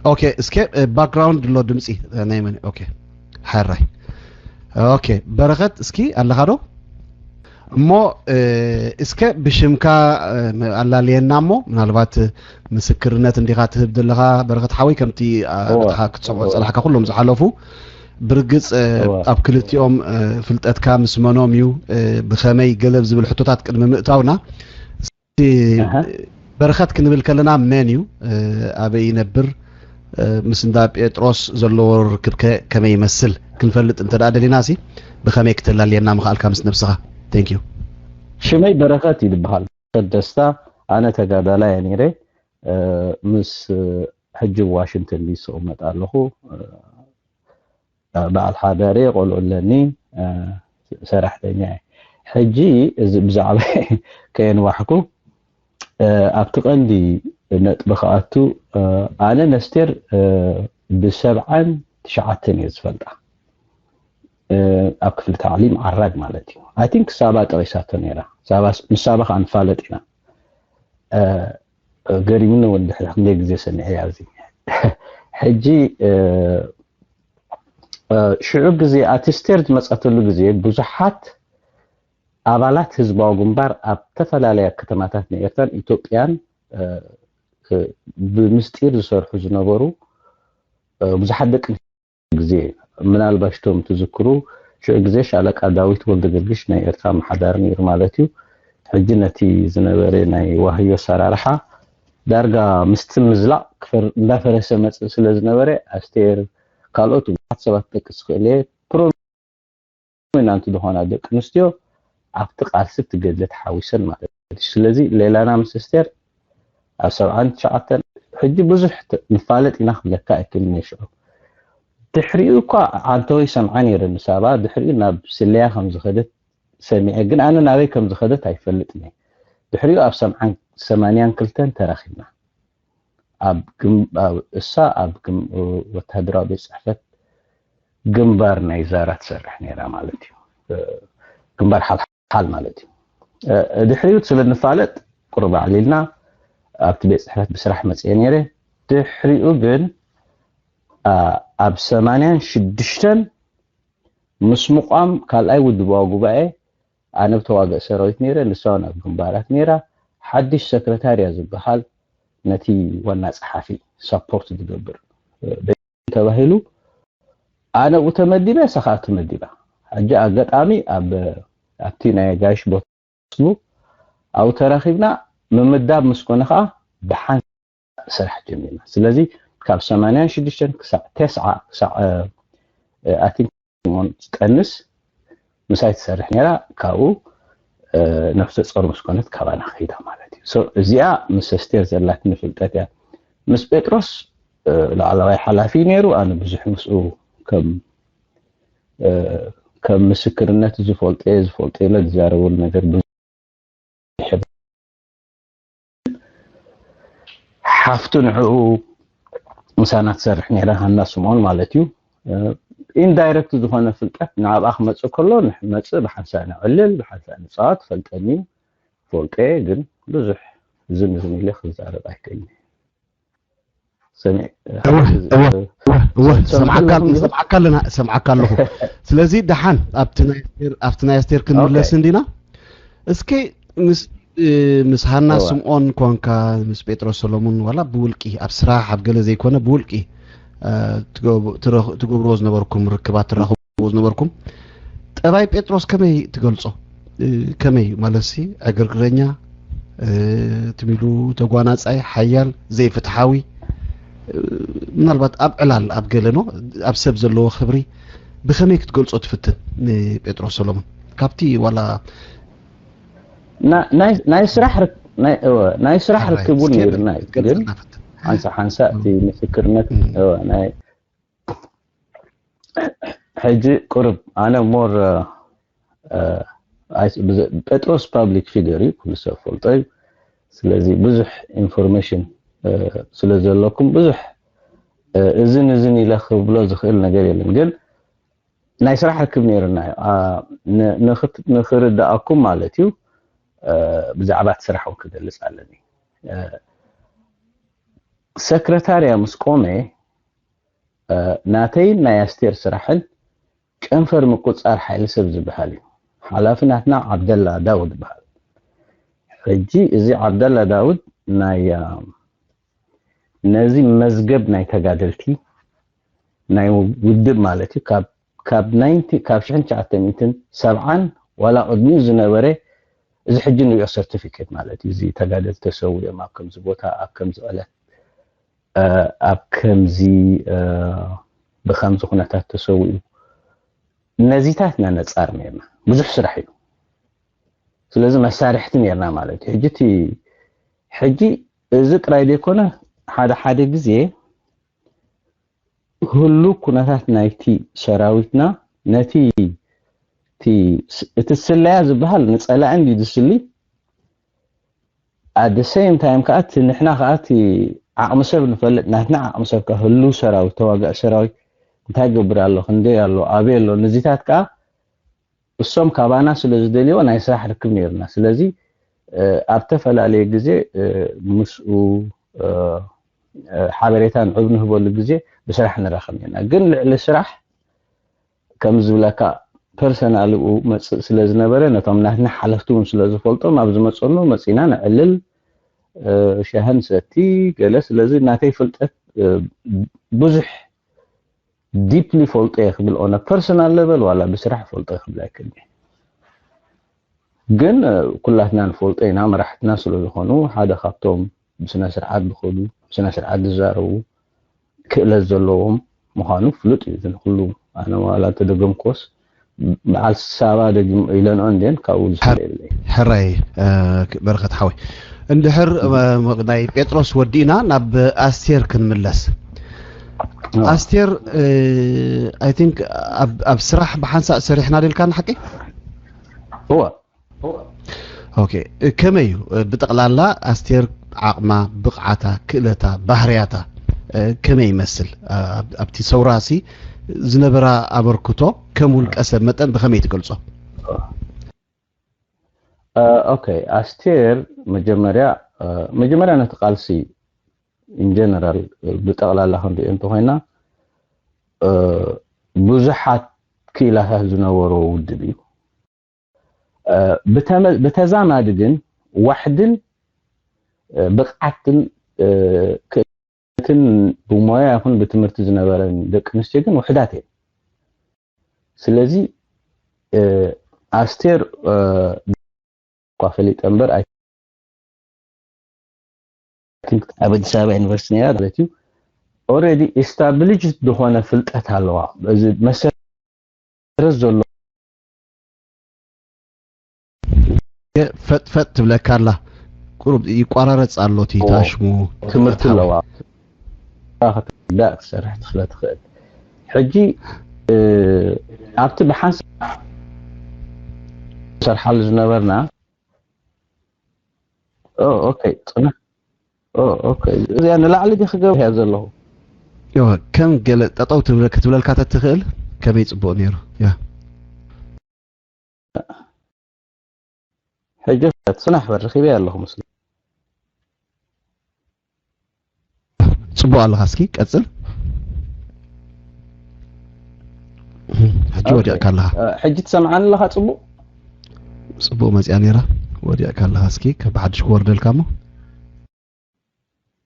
اوكي اسكي باك جراوند لو دمسي نايمن اوكي حراي اوكي برغت اسكي الله خدو مو اسكي بشمكا الله لينامو ምናልባት ምስክርነት እንዲኻ ትህብ ዘለኻ በረኸት ሓዊ ከምቲ በታሓ ክትሰምዖ ፀላሕካ ኩሎም ዝሓለፉ ብርግጽ ኣብ ክልቲኦም ፍልጠትካ ምስ መኖም እዩ ብኸመይ ገለብ ዝብል ሕቶታት ቅድሚ ምእታውና በረኸት ክንብል ከለና መን እዩ ኣበይ ይነብር ምስ እንዳ ጴጥሮስ ዘለዎ ርክብ ከመይ ይመስል ክንፈልጥ እንተዳ ደሊናሲ ብኸመይ ክትላልየና ምኽኣልካ ምስ ነፍስኻ ቴንክ ዩ ሽመይ በረኸት ይልበሃል ደስታ ኣነ ተጋዳላይ ነይረ ምስ ሕጂ ዋሽንግተን ዲሲ እመጣ ኣለኹ በዓል ሓዳሪ ቆልዑለኒ ሰራሕተኛ ሕጂ እዚ ብዛዕባ ከየንዋሕኩ ኣብቲ ቀንዲ ነጥቢ ከኣቱ ኣነ ነስቴር ብ79 እየ ዝፈልጣ ኣብ ክፍሊ ታዕሊም ዓራግ ማለት እዩ አይ ቲንክ ሳባ ጠቂሳቶ ነይራ ምሳባ ከዓ ንፋለጥ ኢና ገሪሙን ወንድሕ ክንደይ ግዜ ሰኒዐ ኣብዚ ሕጂ ሽዑ ግዜ ኣቲስቴር ዝመፀተሉ ግዜ ብዙሓት ኣባላት ህዝባዊ ግንባር ኣብ ተፈላለየ ከተማታት ንኤርትራን ኢትዮጵያን ብምስጢር ዝሰርሑ ዝነበሩ ብዙሓት ደቂ ግዜ ምናልባሽቶም ትዝክሩ ሽዑ ግዜ ሻለቃ ዳዊት ወልደ ገብርሽ ናይ ኤርትራ ማሕዳር ነይሩ ማለት እዩ ሕጂ ነቲ ዝነበረ ናይ ዋህዮ ሰራርሓ ዳርጋ ምስቲ ምዝላቅ ክፈር እንዳፈረሰ መፅእ ስለ ዝነበረ ኣስቴር ካልኦት ብዙሓት ሰባት ጠቅስ ክእለ ፕሮሚናንት ዝኾና ደቂ ኣንስትዮ ኣብቲ ቃልሲ ትገድለ ተሓዊሰን ማለት እዩ ስለዚ ሌላና ምስ ኣስቴር ኣብ 79 ሕጂ ብዙሕ ንፋለጥ ኢና ክብለካ ኣይክእልን ይሽዑ ድሕሪኡ እኳ ዓንተወይ ሰምዓ ነይረ ንሳባ ድሕሪኡ ናብ ስልያ ከም ዝኸደት ሰሚዐ ግን ኣነ ናበይ ከም ዝኸደት ኣይፈልጥን ድሕሪኡ ኣብ 82 ተራኺብና ኣብ እሳ ኣብ ወተሃደራዊ ቤት ፅሕፈት ግንባር ናይ ዛራ ትሰርሕ ነይራ ማለት እዩ ግንባር ሓል ማለት እዩ ድሕሪኡ ስለ ንፋለጥ ቁርብ ዓሊልና ኣብቲ ቤት ፅሕፈት ብስራሕ መፅአ ነይረ ድሕሪኡ ግን ኣብ 86 ምስ ሙቋም ካልኣይ ውድባዊ ጉባኤ ኣነ ብተዋግእ ሰራዊት ነይረ ንሳውን ኣብ ግንባራት ነይራ ሓድሽ ሰክረታርያ ዝበሃል ነቲ ዋና ፀሓፊ ሰፖርት ዝገብር ተባሂሉ ኣነ ተመዲበ ሰኻእ ተመዲባ ሕጂ ኣጋጣሚ ኣብቲ ናይ ጋሽ ቦስሉ ኣው ተራኺብና ምምዳብ ምስኮነ ከዓ ብሓን ስራሕ ጀሚርና ስለዚ ካብ 86 ክሳብ 9 ክሳብ ኣይ ቲንክ ቀንስ ምሳይ ትሰርሕ ነይራ ካብኡ ነፍሰ ጾር ምስኮነት ካባና ኸይዳ ማለት እዩ እዚኣ ምስ ኣስቴር ዘላት ንፍልጠት እያ ምስ ጴጥሮስ ላዕለዋይ ሓላፊ ነይሩ ኣነ ብዙሕ ምስኡ ከም ምስክርነት ዝፈልጠ ኢለ ዝዛረበሉ ነገር ሓፍቱ ንዕኡ ምሳና ትሰርሕ ነይራ ሃና ስምዖን ማለት እዩ ኢንዳይሬክት ዝኾነ ፍልጠት ንዓብኣ ክመፅእ ከሎ ንመፅእ ብሓንሳ ንዕልል ብሓንሳ ንፃወት ፈልጠኒ ፈልጠ ግን ብዙሕ ዝምዝም ኢለ ክዛረብ ኣይከይኒ ሰምዓካ ኣለኹ ስለዚ ደሓን ኣብቲ ናይ ኣስቴር ክንምለስ እንዲና እስኪ ምስ ሃና ስምዖን ኮንካ ምስ ጴጥሮስ ሰሎሞን ዋላ ብውልቂ ኣብ ስራሕ ኣብ ገለ ዘይኮነ ብውልቂ ትገብርዎ ዝነበርኩም ርክባት ትራኽብዎ ዝነበርኩም ጠባይ ጴጥሮስ ከመይ ትገልጾ ከመይ ማለሲ ዕግርግረኛ ትሚሉ ተጓናጻይ ሓያል ዘይፍትሓዊ ምናልባት ኣብ ዕላል ኣብ ገለኖ ኣብ ሰብ ዘለዎ ክብሪ ብኸመይ ክትገልጾ ትፍትን ንጴጥሮስ ሰሎሞን ካብቲ ዋላ ናይ ስራሕ ርክቡን ነይርና ግን ሓንሳ እቲ ምስክርነት ናይ ሕጂ ቁርብ ኣነ ሞር ጴጥሮስ ፓብሊክ ፊገር እዩ ኩሉ ሰብ ፈልጦ እዩ ስለዚ ብዙሕ ኢንፎርሜሽን ስለ ዘለኩም ብዙሕ እዝን ኢለ ክብሎ ዝኽእል ነገር የለን ግን ናይ ስራሕ ርክብ ነይርና ንኽርዳእኩም ማለት እዩ ብዛዕባ ስራሕ ክገልጽ ኣለኒ سكرتاريا مسقومه ناتين نايستير سراحن كنفر مقصار حيل سب زبحالي حلافناتنا عبد الله داود بحال حجي ازي عبد الله داود ناي نزي مزجب ناي تجادلتي ناي ودب مالتي كاب 90 كاب 1970 ولا قدمي زنبره እዚ ሕጂ ንሪኦ ሰርቲፊኬት ማለት እዩ እዚ ተጋደል ተሰውዮም ኣብ ከምዚ ቦታ ኣብ ከምዚ ዕለት ኣብ ከምዚ ብከምዚ ኩነታት ተሰውዩ ነዚታት ነፃር ነርና ብዙሕ ስራሕ እዩ ስለዚ መሳርሕቲ ነርና ማለት እዩ ሕጂ እዚ ጥራይ ዘይኮነ ሓደ ግዜ ሁሉ ኩነታት ናይቲ ሰራዊትና ነቲ እቲ ስለያ ዝበሃል ንፀላእ እንዲ ድስሊ at the same time ከኣት ንሕና ከኣት ዓቕሚ ሰብ ንፈልጥ ናትና ዓቕሚ ሰብ ከህሉ ሰራዊት ተዋጋእ ሰራዊት እንታይ ገብር ኣሎ ክንደይ ኣሎ ኣበይ ኣሎ ነዚታት ከዓ እሶም ካባና ስለ ዝደልዮ ናይ ስራሕ ርክብ ነርና ስለዚ ኣብ ተፈላለየ ግዜ ምስኡ ሓበሬታ ንዕብ ንህበሉ ግዜ ብስራሕ ንረኸብ ነርና ግን ልዕሊ ስራሕ ከም ዝብለካ ፐርሰናል መፅእ ስለ ዝነበረ ነቶም ናትና ሓለፍቱን ስለ ዝፈልጦም ኣብ ዝመፀሉ መፂና ንዕልል ሻህን ሰቲ ገለ ስለዚ ናተይ ፍልጠት ብዙሕ ዲፕሊ ፈልጦ ይኽብል ኦነ ፐርሰናል ሌቨል ዋላ ብስራሕ ፈልጦ ይኽብል ኣይክእል ግን ኩላትና ንፈልጦ ኢና መራሕትና ስለ ዝኾኑ ሓደ ካብቶም ብስነ ስርዓት ዝኸዱ ብስነ ስርዓት ዝዛረቡ ክእለት ዘለዎም ምዃኑ ፍሉጥ እዩ ዝንኩሉ ኣነ ዋላ ተደገምኮስ بعد سابا دقم إلى عندين كاوز حري بركة حوي اندحر مقداي بيتروس ودينا ناب أستير كنملس أستير I think أب سرح بحنسا سريحنا ديل كان حكي هو أوكي كميو بتقلالا أستير عقما بقعتا كلتا بحرياتا كمي يمثل أبتي سوراسي زنبرا أبركتو كمول كأسب متن بخميت قلصه أوكي أستير مجمريا نتقالسي in general بتقلال لهم بأنتو هنا بزحات كيلها زنورو ودبيو بتزامد جن واحد بقعتن كن بمويه يكون بتمرت زنبرن دك نستيقن وحداتين سلازي أستير قافلة أمبر I think أبد سابع يونيفرسيتي دلتيو already established دهونا فلتات هالوا مثلا رزولو فت بلا كارلا قرب يقررص አሎቲ ታሽሙ ትምርት ለዋ لا سرح دخلت خيل حجي ኣብቲ በሓንስ ሰርሓል ዝነበርና ኦኬ ጽና ኦኬ እዚያ ንላዕሊ ዲ ክገብ ያ ዘለኹ ዮ ከም ገለ ጠጠው ክትብለልካ ተትኽእል ከመይ ጽቡቕ ነይሩ ያ حجي ጽናሕ በርኺበ ያለኹ መስለ ጽቡቕ ኣለኻ እስኪ ቀጽል حجي ወዲያ ካለኻ حجي ትሰምዓኒ ኣለኻ ጽቡቕ መጽያ ነይራ ወዲያ ካለኻ እስኪ ከብሓድሽ ክወርደልካሞ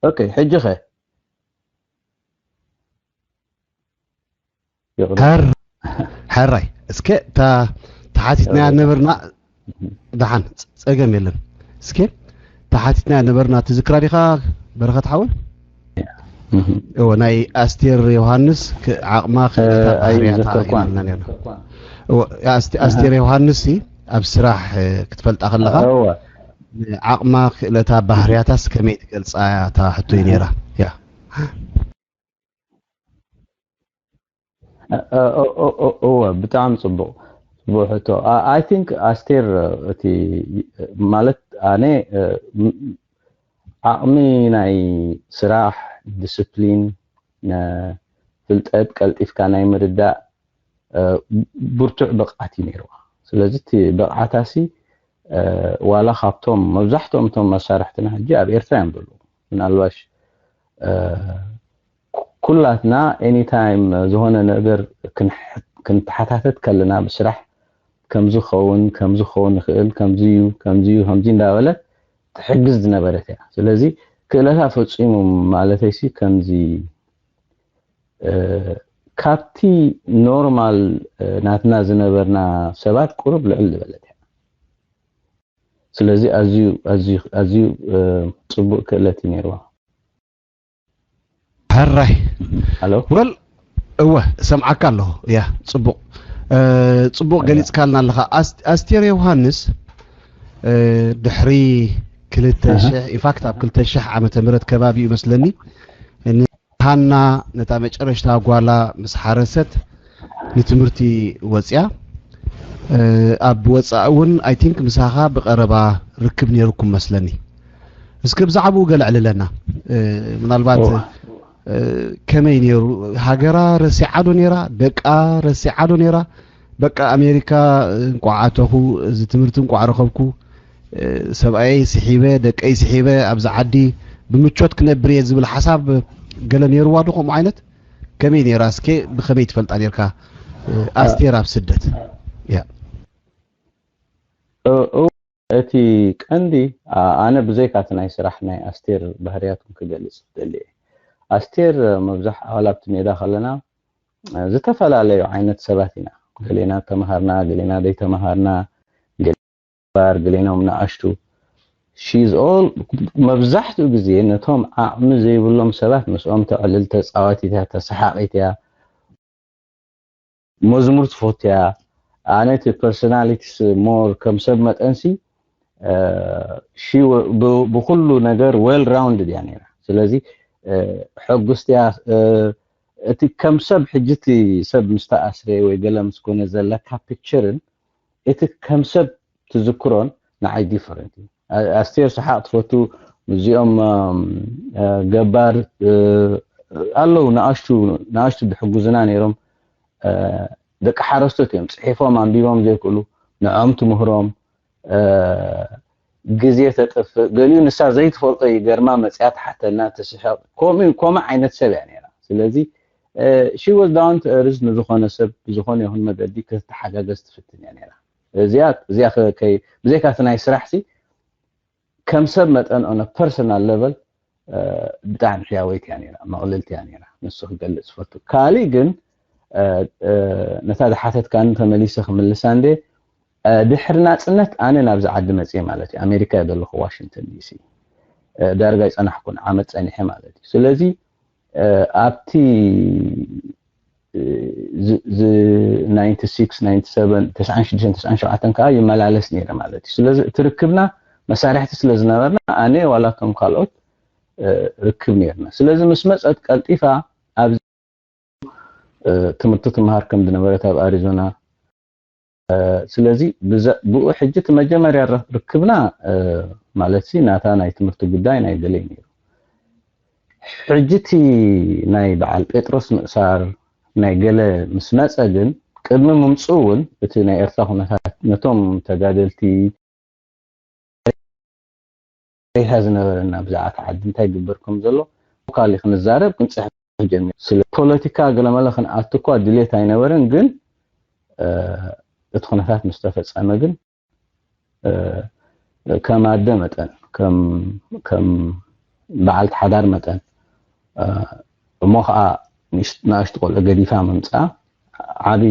ኦኬ حجي ኸ حراي እስኪ ተሓቲትና ነበርና دحان صقم يلن اسكي تحاتنا نبرنا تذكر ديخا بركه حول او ناي استير يوحنس عقما خلتا ايرياتا استير يوحنس ابسراح كتفلط اخلها عقما خلتا بحرياتاس كمي تقلصا تا حتو ينيرا يا بتاعم صبو بوحتو I think أستير تي مالت أنا عقمي ناي سراح discipline فلتأت كالتف كان يمردا برتع بقعتي نيروا سلازتي بقعتاسي ولا خابتهم مزحتهم توم مسارحتنا جاب إرثان بلو من الواش ኩላትና ኤኒ ታይም ዝሆነ ነገር ክንተሓታተት ከለና ብስራሕ ከምዚ ኸውን ይኽእል ከምዚ እንዳበለ ትሕግዝ ዝነበረት እያ ስለዚ ክእለታ ፈፂሙ ማለተይሲ ከምዚ ካብቲ ኖርማል ናትና ዝነበርና ሰባት ቁርብ ልዕል ዝበለት እያ ስለዚ ኣዝዩ ፅቡቅ ክእለት ነይርዋ هراي الو ول هو سمعك الله يا صبوق صبوق قليص كالنا لها استير يوهانس دحري كلتا شح يفاكت اب كلتا شح عامه مرت كبابي يمسلني ان هانا نتا مጨረሽታ ጓላ ምስ ሓረሰት ንትምርቲ ወጽያ ኣብ ወጻውን አይ ቲንክ ምሳኻ በቀረባ ርክብ ነርኩም መስለኒ እስከ ብዛዕቡ ገልዕለና ምናልባት كمين يرو هاجرا رسعادو نيرا دقا رسعادو نيرا بقى امريكا قعاته زتمرتن قعرخبكو سبعي سحيبه دقاي سحيبه ابز عدي بمچوت كنبر يزبل حساب قال نيرو وادكم عينت كمين يراسكي بخبيت فلط عليركا استيرا بسدت يا اتي كاندي انا بزيكاتنا يسرحنا استير بهرياتكم كجلص دلي استير مبزح حالات ميدا خلنا زتفلالي عينت سباتنا قلنا تمهرنا قلنا دي تمهرنا قلنا من عشتو she's all مبزحت غزي انتهم عم زي بلهم سبات مسؤوم تعلل تصاواتيها تسحاقيتها مزمور تفوتها انا تي personalities more كم سبمت انسي she بكل ነገር well rounded يعني ስለዚህ حقستيا اتي كم سب حجتي سب مستأسري ويقلمس كونه زلكا بيكتشرن اتي كم سب تذكرون نعي ديفرنت استير صحات فوتو مزيوم جبار الله ناشتو بحجوزنا نيرم دك حرستهم صحيفهم انبيهم زي كله نعمت مهرم غزيه تطف قالوا نسا زيت فوقي غرما مصيات حتى الناس تشحق كوم عينت سب يعني ስለዚህ she was down to earth ንዝኾነ ሰብ ዝኾነ ይሁን መገዲ ከተሓጋገዝ ትፍትን يعني እዚያ ከይ ብዘይካት ናይ ስራሕሲ ከም ሰብ መጠን on a personal level ብጣዕሚ ሕያወይት يعني መቕለልቲ يعني ንሱ ክገልጽ ፈቱ ካሊ ግን ነታ ድሓተት ካን ተመሊሰ ክምልሳ እንደ ድሕርና ጽነት ኣነ ናብዚ ዓዲ መጽ ማለት እዩ ኣሜሪካ ይደልኹ ዋሽንግተን ዲሲ ዳርጋ ይጸናሕኩን ዓመት ጸኒሐ ማለት እዩ ስለዚ ኣብቲ 96 97 96 97 ካ ይመላለስ ነይረ ማለት እዩ ስለዚ ትርክብና መሳርሕቲ ስለዝነበርና ኣነ ዋላቶም ካልኦት ርክብ ነይርና ስለዚ ምስ መጸት ቀልጢፋ ኣብ ትምህርቲ ትምሃር ከም ዝነበረት ኣብ ኣሪዞና ስለዚህ ብኡ ሕጅት መጀመርያ ርክብና ማለት ሲ ናታ ናይ ትምህርቲ ጉዳይ ናይ ገለይ ነይሩ ሕጅቲ ናይ በዓል ጴጥሮስ ምእሳር ናይ ገለ ምስ መጸ ግን ቅድሚ ምምጽውን እቲ ናይ ኤርትራ ኩነታት ነቶም ተጋደልቲ ይሃዝነበረና ብዛዕት ዓዲ እንታይ ግበርኩም ዘሎ ካሊ ክንዛረብ ክንጽሕ ጀሚር ስለ ፖለቲካ ገለመለኽን ኣትኳ ድሌት ኣይነበረን ግን እትኹነታት ምስተፈጸመ ግን ከማደ መጠን ከም በዓል ሓዳር መጠን ሞኻ ናሽት ቆል ገዲፋ መምጻ ዓቢ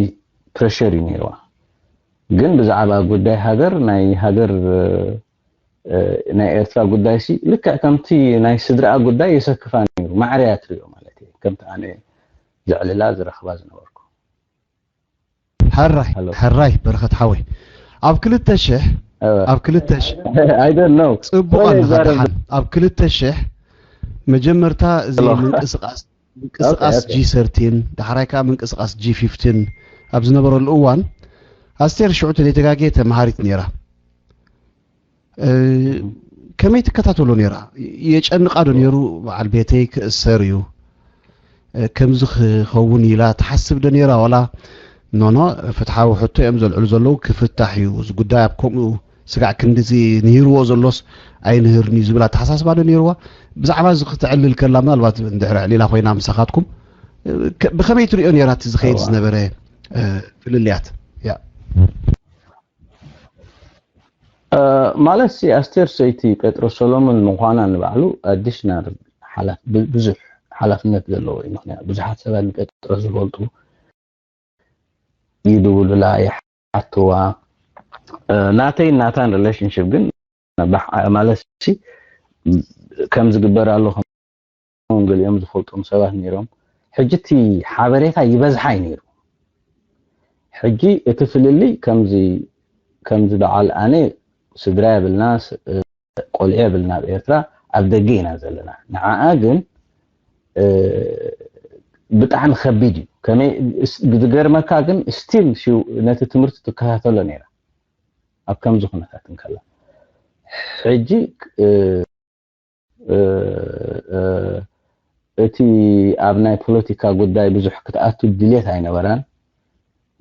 ፕሬሸር ይነይርዋ ግን ብዛዕባ ጉዳይ ሃገር ናይ ሃገር ናይ ኤርትራ ጉዳይ ሲ ልክዕ ከምቲ ናይ ስድራ ጉዳይ የሰክፋ ነይሩ ማዕርያ ትሪዮ ማለት እዩ ከምቲ ኣነ ዝዕልላ ዝረኽባ ዝነበርኩ حراي بركت حوي اب كلتا شح I don't know صبوان اب كلتا شح مجمرتا زي منقسقاس جي 13 دحرايكا منقسقاس جي 15 اب زنبرو الاوان استير شعوت اللي تغاغيت مهاريت نيرا كمي تكتاتلو نيرا يጨንቃዶ نيرو على بيتي كسريو كمزخ خون يلا تحسب دنيرا ولا نو فتحاو حتى يمزل علو زلو كفتح يوز قدايبكم سقع كندزي نيرو زلوس أي نهرني زبلا تحساس بعد نيرو بزعما زختعل الكلام البات ندحر علينا خوينا مساخاتكم بخمية ريون يرات زخيد زنبره في الليات يا مالسي أستير سيتي بيتروس سولومون مقانا نبعلو أديشنال حالات بزح حالات نتدلو يعني بزحات سبب بيتروس بولتو يدول لا يحتوا ناتان ريليشن شيب جن مالسي كم زجبر الله خمون قل يوم زفولتهم سباه نيرهم حجتي حابريتا يبزحاي نيرو حجي اتفل اللي كم زي دعال أنا سدراي بالناس قولي بالنا بإرترا أبدقينا زلنا نعاقن بتعن خبيجي كمي بتغير مكاقن ستيل شو ناتي تمرت تكهاتل نيرا أب كم زخنة تنكلا حجي اتي أبناء بوليتيكا قداي بزح كتأتو الدليت هاي نوران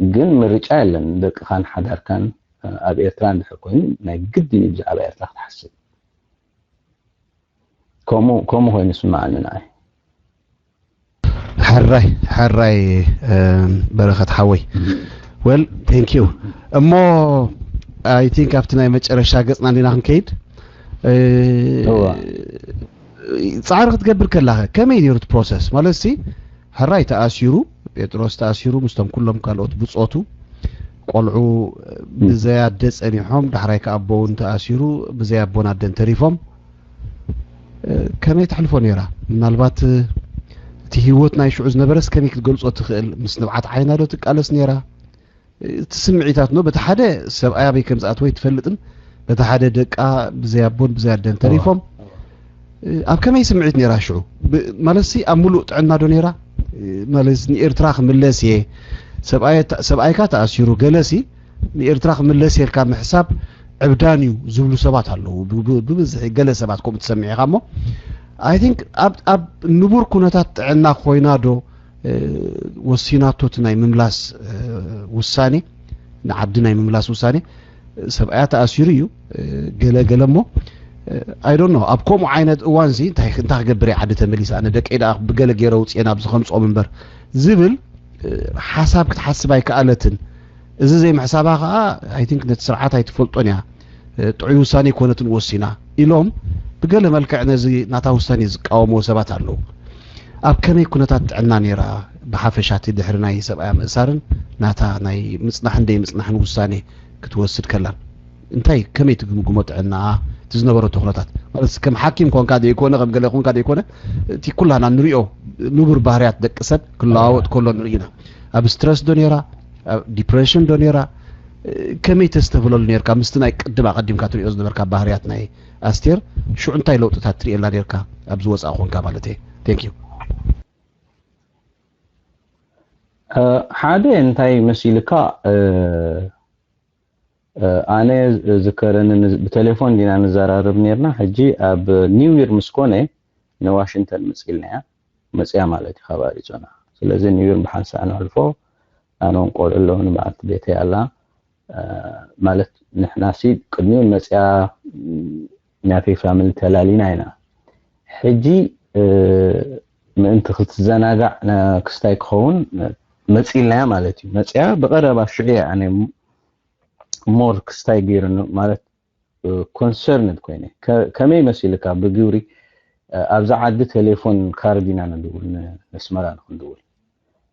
جن مريج آيلن دك خان حدار كان أب إيرتران دحكوين ما قد يبزع أب إيرتران تحسن كومو هو نسمع عننا حراي برخة حوي well thank you أمو I think after ناي مجرشا قصنا لنا خنكيد صعرخ تقبل كلها كم يديرت بروسس مالسي حراي تأثيرو بيتروس تأثيرو مستم كلهم كالوت بصوتو قلعو بزياد دس أنيحهم دحراي كأبون تأثيرو بزياد بونادن تريفهم كم يتحلفوا نيرا من البات تهيوتنا يشعوز نبرس كم يكتقلصو تخيل مسنبعات عينا لو تقالس نيرا تسمعيتاتنو بتحدى سبقايا بيكم زقاتوي تفلطن بتحدى دقا بزياد بون بزياد دن تريفهم أب كم يسمعيت نيرا شعو مالسي أمولو تعنا دو نيرا مالسي إرتراخ ملسي سبقايكا تأثيرو قلسي إرتراخ ملسي الكام حساب عبدانيو زبلو سبات هلو ببزح قلس سباتكم تسمعي غامو I think أب نبور كونتات عنا خوينادو وسيناتو تناي مملاس وساني نعدناي مملاس وساني سبقايا تأثيريو قلمو I don't know أبكم عينات وانزي انت قبري عادة مليس أنا دك إذا بقلق يروت أنا بزخمس أو منبر زبل حساب كتحسب هاي كآلتن إذا زي محسابها I think نتسرعات هاي تفلطونيها طعيو ساني كونت نوسينا إلهم بقال ملكعنا زي ناتا وساني زقاومو سبات هلو أب كمي كونتات عنا نيرا بحافشاتي دحرناي سبقايا مأسارن ناتا ناي مصنحن دي مصنحن وساني كتوسد كلان انتاي كمي تقمقمت عنا تزنبرو تخلطات بس كم حاكم كون كاد يكون غم قال يكون كاد يكون تي كلها نريو نور بحريات دقسد كلها كله نرينا اب ستريس دونيرا ديبريشن دونيرا كمي تستفلل نير كمستنا قدم قدم كاتري از نبركا بحريات ناي استير شو انتاي لوطታት تري لا نيركا ابز وصا كونكا مالتي ثانك يو حاده انتاي مسيلكا أنا ذكرنا بتليفون دينا نزارب نيرنا حجي أب نيوير مسكونة نواشنطن مسئلنا مسئلة مالتي خباري جونا سلازي نيوير بحنس أنا هالفو أنا نقول اللهم بعد بيتي الله مالت نحناسي قدمي مسئلة نافي فامل تلالينا هنا حجي ما انت خلت الزناقع كستايك خون مسئلنا مالتي مسئلة بقرب الشعية يعني مور كستايجير مالت كونسيرند كوينه كمي مسيلك بجوري ابزع عد تليفون كاردينا ندول نسمران ندول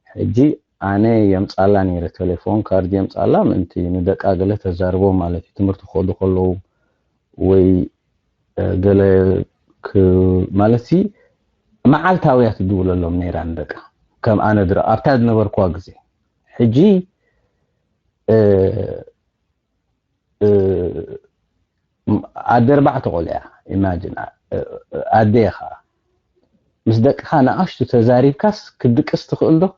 حجي انا يمصالا نير تليفون كارد يمصالا انت ندق اغله تزاربو مالت تمرت خودو كلو وي غله مالتي معالتاويات تدول لهم نيران دق كم انا در ابتاد نبركوا غزي حجي أدربعة قولها imagine أديخا مصدق خانا أشتو تزاريب كاس كدك استخلده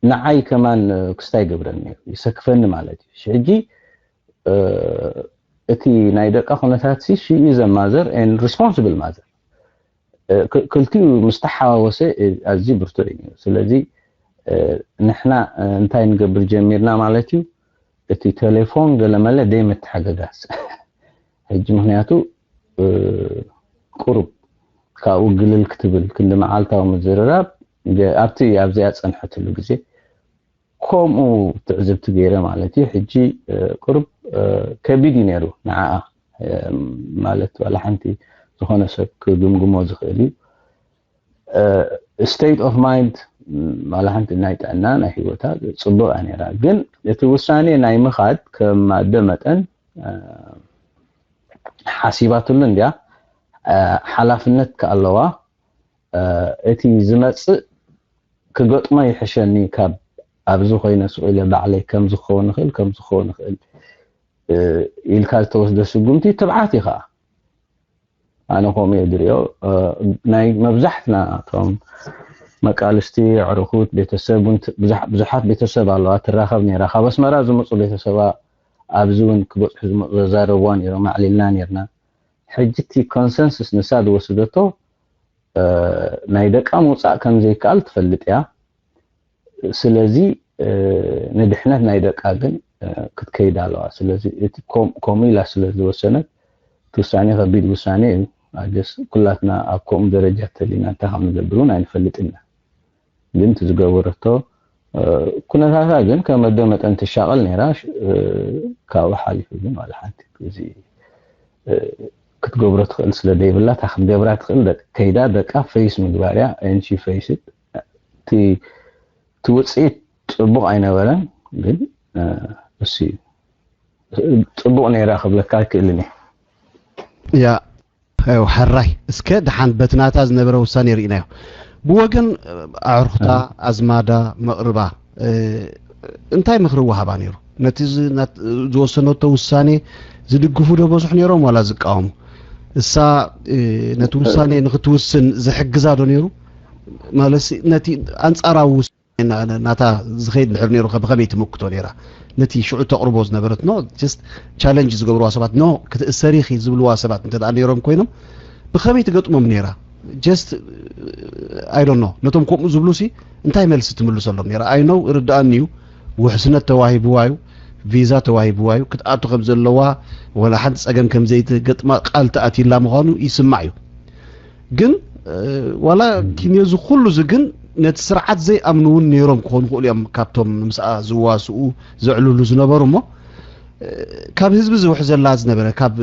نعاي كمان كستاي قبرني يسكفن مالتي شجي اتي نايدك أخونا تاتسي she is a mother and responsible mother كلتي مستحى وسي أزي برتوريني سلازي نحنا انتاي نقبر جميرنا مالتي እቲ ቴሌፎን ገለመለ ደይመት ሓገጋስ ሕጂ ምክንያቱ ቁሩብ ካብኡ ግልል ክትብል ክንዲ መዓልታዊ ምዝርራብ ኣብቲ ኣብዚያ ፀንሐትሉ ግዜ ከምኡ ትዕዝብቲ ገይረ ማለት እዩ ሕጂ ቁሩብ ከቢድ ነይሩ ንዓኣ ማለት ዋላ ሓንቲ ዝኾነ ሰብ ክግምግሞ ዝኽእል እዩ state of mind ዋላ ሓንቲ ናይ ጥዕና ናይ ሂወታ ፅቡቅ ነይራ ግን እቲ ውሳኔ ናይ ምኻድ ከም ማደ መጠን ሓሲባትሉ እንድያ ሓላፍነት ከኣለዋ እቲ ዝመፅእ ክገጥሞ ይሕሸኒ ካብ ኣብዚ ኮይነ ስኡለ ባዕለይ ከም ዝኸውን ንኽእል ኢልካ ዝተወስደ ስጉምቲ ትብዓት ኢኻ ኣነ ከምኡ ድሪኦ ናይ መብዛሕትና እቶም መቃልስቲ ዕሩኹት ቤተሰቡን ብዙሓት ቤተሰብ ኣለዋ ትራኸብ ነይራ ካብ ኣስመራ ዝመፁ ቤተሰባ ኣብዚ እውን ክበፅሑ ዝመፁ ዘዛረብዋ ነይሮም ማዕሊልና ነርና ሕጂ እቲ ኮንሰንሰስ ንሳ ዝወስደቶ ናይ ደቃ ምውፃእ ከም ዘይከኣል ትፈልጥ እያ ስለዚ ንድሕነት ናይ ደቃ ግን ክትከይድ ኣለዋ ስለዚ እቲ ከምኡ ኢላ ስለዝወሰነት ውሳኔ ከቢድ ውሳኔ እዩ ኣገስ ኩላትና ኣብ ከምኡ ደረጃ ተሊና እንታይ ከም ንገብር እውን ኣይንፈልጥን ግን ትዝገበረቶ ኩነታታ ግን ከመደ መጠን ትሻቐል ነይራ ካብኡ ሓሊፉ ግን ዋላ ሓንቲ እዚ ክትገብሮ ትኽእል ስለ ደይብላ እታ ክትገብራ ትኽእል ከይዳ ደቃ ፌስ ምግባር እያ እንቺ ፌስት እቲ ውፅኢት ፅቡቕ ኣይነበረን ግን እሲ ፅቡቕ ነይራ ክብለካ ኣይክእልን እየ ያ حراي اسكا دحان بتناتا زنبره وساني رينايو بوغن اعرختا ازمادا مقربا انتاي مخرو وهبا نيرو نتي زوسنوتو وساني زدغفو دو بصح نيروم ولا زقاوم اسا نتي وساني نختوسن زحجزا دو نيرو مالسي نتي انصراو ناتا زخيد الحر نيرو بخبيت مكتو نيرا نتي شعو تقربوز نبرت نو جست تشالنج زغبروا سبات نو كتسريخي زبلوا سبات انت داليروم كوينم بخبيت قطمم نيرا جست اي دون نو نتوم كوم زبلوسي انتاي ملس تملسلهم نيرا اي نو ردانيو وحسنت تواهب وايو فيزا تواهب وايو كتاتو خم زلوا ولا حد صقم كم زيت قطما قال تاتي لا مخانو يسمعيو جن ولا كينيزو كله زغن نت سرعت زي امنون نيروم كون خوليام كابتوم مسا زواسو زعلولو زنبرو مو كاب حزب زوح زلا زنبره كاب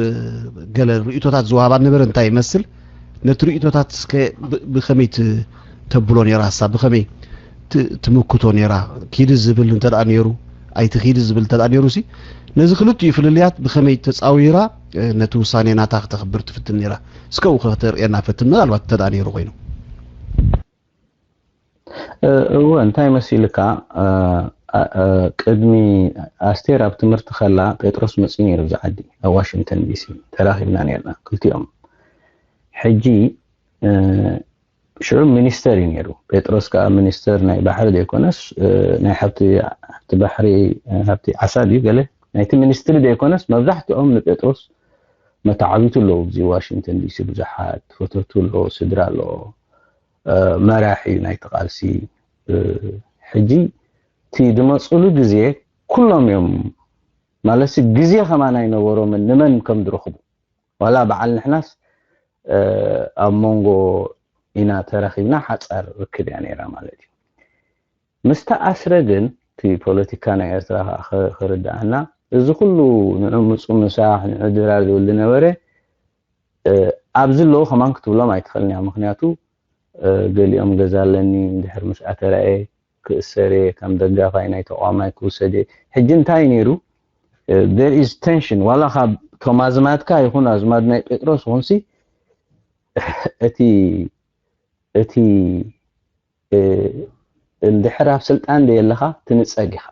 قال رؤيتوتات زوهابا نبر انت يمثل نت رؤيتوتات اسك بخميت تبلون يرا حساب بخمي تمكتون يرا كيد زبل انت دانيرو اي تخيد زبل تدانيرو سي نزي خلط يفلليات بخمي تصاويرا نت وسانينا تخبر تفتن يرا اسكو خاطر ينا فتن الوقت تدانيرو وينو هو انتاي مسيلكا قدمي استير اب تمرت خلا بيتروس مصينير زعدي واشنطن دي سي تراخبنا نيرنا كلتيوم حجي شو مينستر ينيرو بيتروس كا مينستر ناي بحر ديكونس ناي حبتي بحري حبتي عسادي قال ناي مينستر ديكونس مبزحتهم بيتروس متعاويتو لو زي واشنطن دي سي بزحات فوتوتو لو سدرا لو مراحي نايت قالسي حجي تي دمصلو غزي كلهم يوم مالسي غزي كمان ينورو من كم درخبو ولا بعل نحناس امونغو انا ترخيبنا حصر ركد يعني را مالتي مستأسرجن تي بوليتيكا نيرترا خردانا እዚ ኩሉ ንዕሙፁ መሳሕ ንዕድራ ዝብል ነበረ ኣብዝሎ ከማን ክትብሎም ኣይትኽእልኒ ምክንያቱ ገሊኦም ገዛለኒ እንድሕር ምስ ኣተራኤ ክእሰሬ ከም ደጋፋይ ናይ ተቋማይ ክውሰደ ሕጂ እንታይ ነይሩ there is tension ዋላ ካብ ቶም ኣዝማድካ ይኹን ኣዝማድ ናይ ጴጥሮስ ሆንሲ እቲ እንድሕር ኣብ ስልጣን ደየለኻ ትንፀግ ኢኻ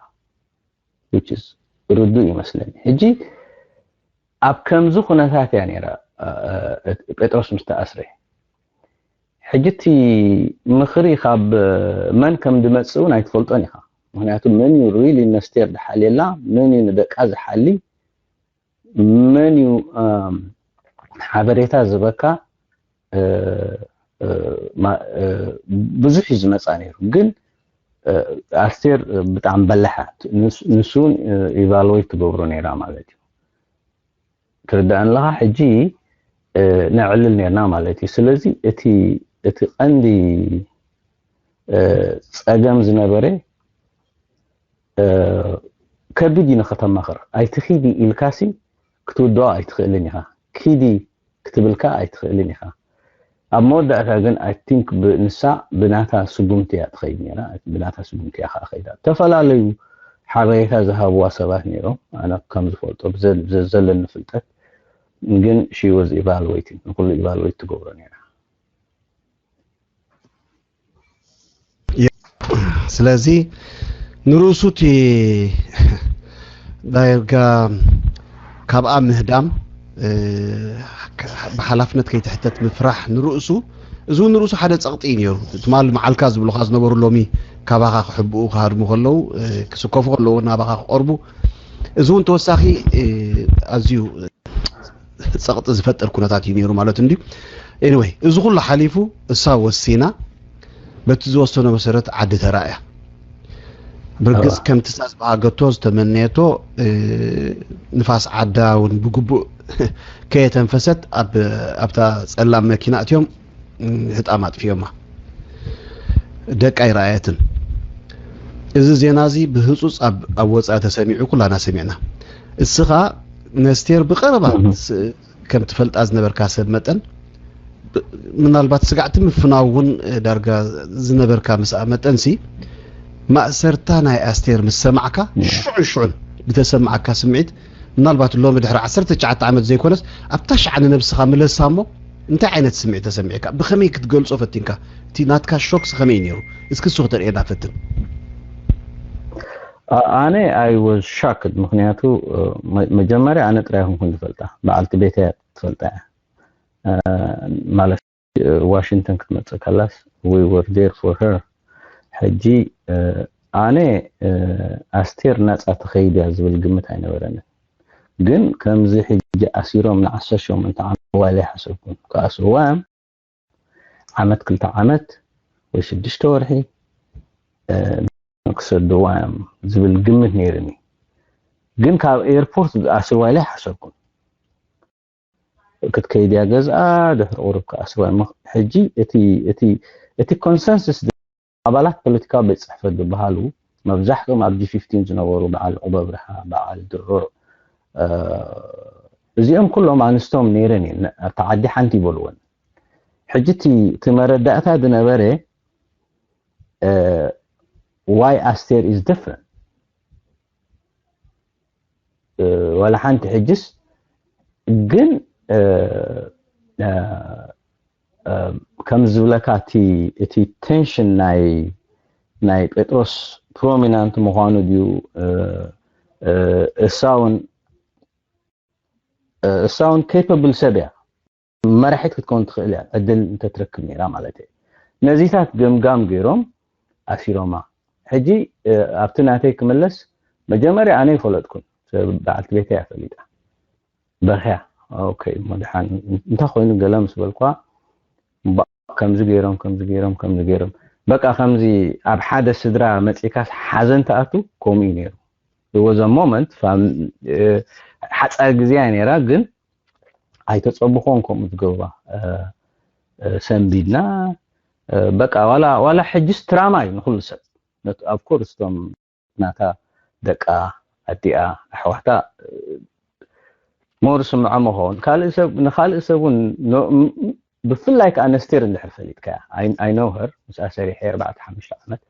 which is ርዱ ይመስለኒ ሕጂ ኣብ ከምዚ ኩነታት እያ ነይራ ጴጥሮስ ምስተኣስረ ሕጂቲ ምኽሪ ካብ መን ከም ድመጽኡ ናይ ትፈልጦን ኢኻ ምክንያቱ መን ዩ ሪሊ ነስቴር ድሓልየላ መን ዩ ንደቃ ዝሓሊ መን ዩ ሓበሬታ ዝበካ ብዙሕ ዝመጻ ነይሩ ግን ኣስቴር ብጣዕሚ በላሓ ንሱን ኢቫሉዌት ትገብሮ ነይራ ማለት እዩ ትርዳእን ለኻ ሕጂ نعلل نيرنا مالتي سلازي اتي عندي صقم زنبري كبدي نختم اخر اي تخيدي الكاسي كتودو اي تخيلنيها كيدي كتبلكا اي تخيلنيها امود اكاغن اي ثينك بنسا بناتا سبومتي تخيدنينا بناتا سبومتي اخا خيدا تفلاليو حبيتا ذهبوا سبات نيرو انا كم زفولتو بزل نفلتت ግን she was evaluating كل evaluate تقولون يعني ስለዚህ ንሩሱቲ ዳይርጋ ካብኣ ምህዳም بحلفነት ከይትሕተት ምፍራሕ ንሩሱ እዙ ንሩሱ ሓደ ፀቕጢ ነይሩ ትማል መዓልካ ዝብሉኻ ዝነበሩ ሎሚ ካባኻ ክሕብኡ ካድሙ ከለው ክስከፉ ከለው ናባኻ ክቀርቡ እዙን ተወሳኺ ኣዝዩ ፀቕጢ ዝፈጠር ኩነታት እዩ ነይሩ ማለት እንዲ anyway እዚ ኩሉ ሓሊፉ እሳ ወሲና በቲ ዝወሰነ መሰረት ዓዲ ተራእያ ብርግጽ ከም ትሳስ ባገቶ ዝተመነየቶ ንፋስ ዓዳ ውን ብግቡእ ከየተንፈሰት ኣብታ ጸላም መኪና እትዮም ህጣማት ፊዮማ ደቃይ ራእያትን እዚ ዜና እዚ ብህጹጽ ኣብ ወጻእ ተሰሚዑ ኩላና ሰሚዕና እስኻ نستير بقربة كم تفلت أزنا بركاسب متن ምናልባት ስጋዕት ምፍናውን ዳርጋ ዝነበርካ መስኣ መጠንሲ ማእሰርታ ናይ ኣስቴር ምሰማዕካ ሹዑን ብተሰማዕካ ስምዒት ምናልባት ሎሚ ድሕሪ 19 ዓመት ዘይኮነስ ኣብታ ሸዓነ ነብስኻ ምለሳሞ እንታይ ዓይነት ስምዒት ተሰሚዕካ ብኸመይ ክትገልጾ ፈቲንካ እቲ ናትካ ሾክስ ከመይ ነይሩ እስኪ ሱኽ ተርእየና ፈትን أنا I was shocked مخنياتو مجمري أنا تراهم كنت فلتا بعلت بيتي فلتا مالس واشنطن كنت متكلاس we were there for her حجي أنا أستير ناس أتخيدي أزول قمت هاي ورنا جن كم زي حجي أسيرهم من عشر يوم أنت عموالي حسبكم كأسوام عمت كنت عمت وش الدشتورحي نقصد دوام زبل قمت نيرني جن كاب ايربورت اسوالي حسبكم كنت كيدي اجاز دحر اوروبا اسوال حجي اتي كونسنسس ابالات بوليتيكا بيصحفد بحالو مبزحكم اب جي 15 زنورو بعل عبابرها بعل درور زيهم كلهم انستوم نيرني تعدي حنتي بولون حجتي تمردأتها دنبري why Aster is different ولا حنت حجس جن كم زولكاتي اتي tension ناي بتروس prominent مخانو ديو sound capable سبيع ما راح تكون تخيل ادل انت تركبني راه مالتي نزيتات قمقام غيرهم اسيروما حجي ابتناتي كملس مجمري اني فلتكم بعلت بيتي افليدا برخيا اوكي مدحان انت خوين قلمس بالقوا كم زغيرم بقى خمزي اب حدا سدرا مصيكاس حزن تاتو كومينير there was a moment فام حصا غزيا نيرا ግን አይተጸብኾንኩም ዝገባ ሰንቢድና بقى ولا حجس تراماي نخل سب of course them ناتا دقا اديا احوحتا مور سمعمو هون خالق سبون بفلايك انا ستير اللي حرفليت كا I know her مش اسري حير بعد 5 عامات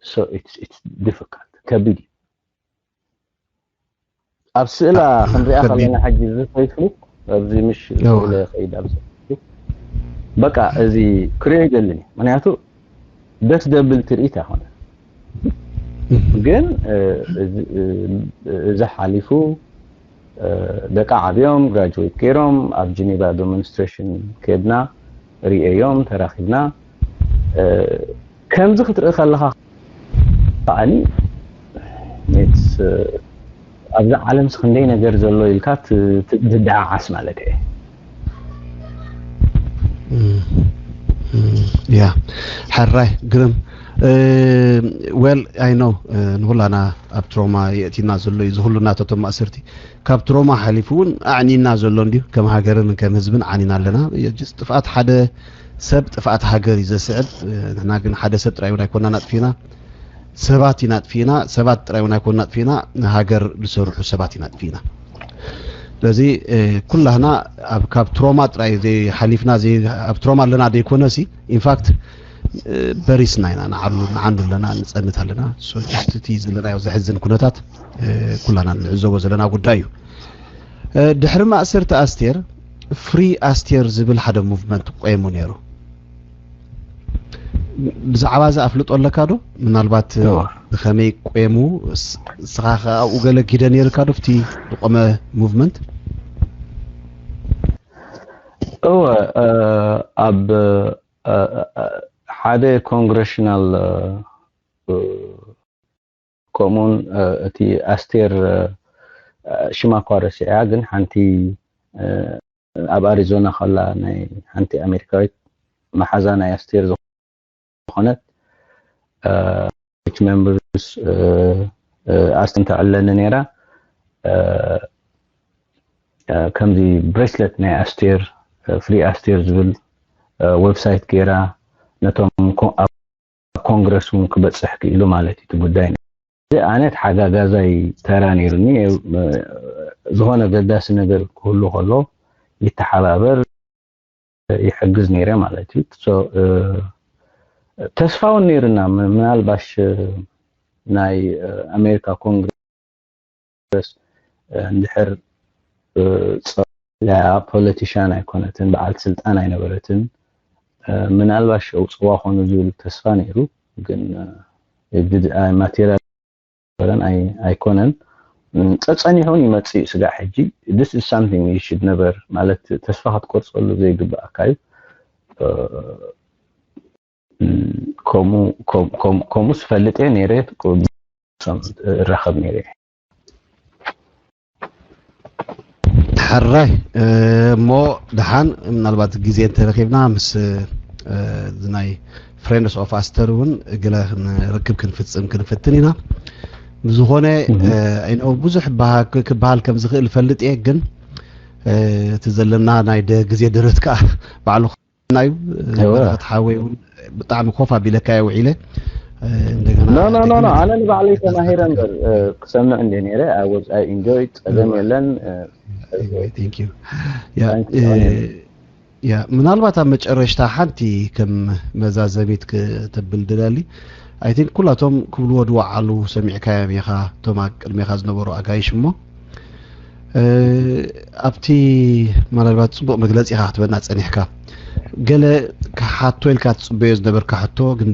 so it's difficult كبدي ابسلا خنري خلينا حجي زيفلو ابزي مش ولا خيد ابز بقى ازي كريجلني معناته بس دبل تريته هنا ግን እዛ ሓሊፉ ደቃ ዓብዮም ግራጁዌት ገይሮም ኣብ ጀኒቫ ዴሞንስትሬሽን ከድና ሪአዮም ተራኺብና ከምዚ ክትርኢ ከለኻ ኣኒ ኔትስ ኣብዛ ዓለም ክንደይ ነገር ዘሎ ኢልካ ትድዓዓስ ማለት እየ ያ ሓራይ ግርም well I know نهولنا اب تروما ياتينا زلو يزهلنا تتم اسرتي كاب تروما حليفون اعنينا زلو ندي كم هاجرن كم حزبن عنينا لنا جست طفات حدا سب طفات هاجر يزسعد نحنا ግን حدا سب ጥራይና ይኮና ናጥፊና ሰባት ይናጥፊና ሰባት ጥራይና ይኮና ናጥፊና ሃገር ልሰርሑ ሰባት ይናጥፊና ስለዚህ ኩላህና ኣብ ካብ ትሮማ ጥራይ ዘይ ሓሊፍና ዘይ ኣብ ትሮማ ለና ደይኮነሲ ኢንፋክት በሪስና ኢና ንዓንዱ ለና ንጸንት ኣለና ሶ ጀስት ቲ ዘለና ዝሕዝን ኩነታት ኩላና ንዕዘቦ ዘለና ጉዳይ እዩ ድሕሪ ማእሰርቲ ኣስቴር ፍሪ ኣስቴር ዝብል ሓደ ሙቭመንት ቆይሙ ነይሩ ብዛዕባ ዛ ኣፍልጦ ኣለካ ዶ ምናልባት ብኸመይ ቆይሙ ስኻኸ ኣብኡ ገለ ጊደ ነይርካ ዶ ፍቲ ዝቆመ ሙቭመንት ኣብ ሓደ ኮንግሬሽናል ኮሙን እቲ ኣስቴር ሽማ ኳረስ እያ ግን ሓንቲ ኣብ ኣሪዞና ከላ ናይ ሓንቲ ኣሜሪካዊት መሓዛ ናይ ኣስቴር ዝኾነት which members ኣስተንተ ኣለነ ነይራ ከምዚ ብሬስሌት ናይ ኣስቴር ፍሪ ኣስቴር ዝብል ዌብሳይት ገይራ ነቶም ኮንግረስ እውን ክበፅሕ ክኢሉ ማለት እዩ ጉዳይ ኣነት ሓጋጋዛይ ተራ ነይሩኒ ዝኾነ ገዳሲ ነገር ክህሉ ከሎ ይተሓባበር ይሕግዝ ነይረ ማለት እዩ ሶ ተስፋውን ነይርና ምናልባሽ ናይ ኣሜሪካ ኮንግረስ እንድሕር ያ ፖለቲሽያን ኣይኮነትን በዓል ስልጣን ኣይነበረትን ምናልባሽ ኣውፅዋ ኾኑ ዝብል ተስፋ ነይሩ ግን ማቴሪያል ኣይኮነን ፀፀኒሑን ይመፅእ ስጋዕ ሕጂ this is something you should never ማለት ተስፋ ክትቆርፀሉ ዘይግባእካ እዩ ኮሙ ስፈልጥ ነይረ ረኸብ ነይረ حراي مو دحان ምናልባት ጊዜ ተረኺብና ምስ ዝናይ ፍሬንድስ ኦፍ አስተሩን ገለ ረክብ ክንፍጽም ክንፈትን ኢና ብዙኾነ አይኖ ብዙሕ ባህል ከም ዝኽእል ፈልጥ ግን ተዘለና ናይ ጊዜ ድረትካ ባዕሉ ናዩ ተሓወይውን بطعم خوفا بلكاي وعيله no انا بعلي تماهيرا كسمع عندي نيره I enjoyed ادملن thank you يا ምናልባት መጨረሽታ ሓንቲ ከም መዛዘቤት ከተብል ደላሊ I think ኩላቶም ክብሉ ወድዋ ዓሉ ሰሚዕካ ያሚኻ ቶም ቅድሚኻ ዝነበሩ ኣጋይሽሞ ኣብቲ ምናልባት ጽቡቕ መግለጺ ኢኻ ክትበና ጸኒሕካ ገለ ካሓቶ ኢልካ ጽበዮ ዝነበርካ ሕቶ ግን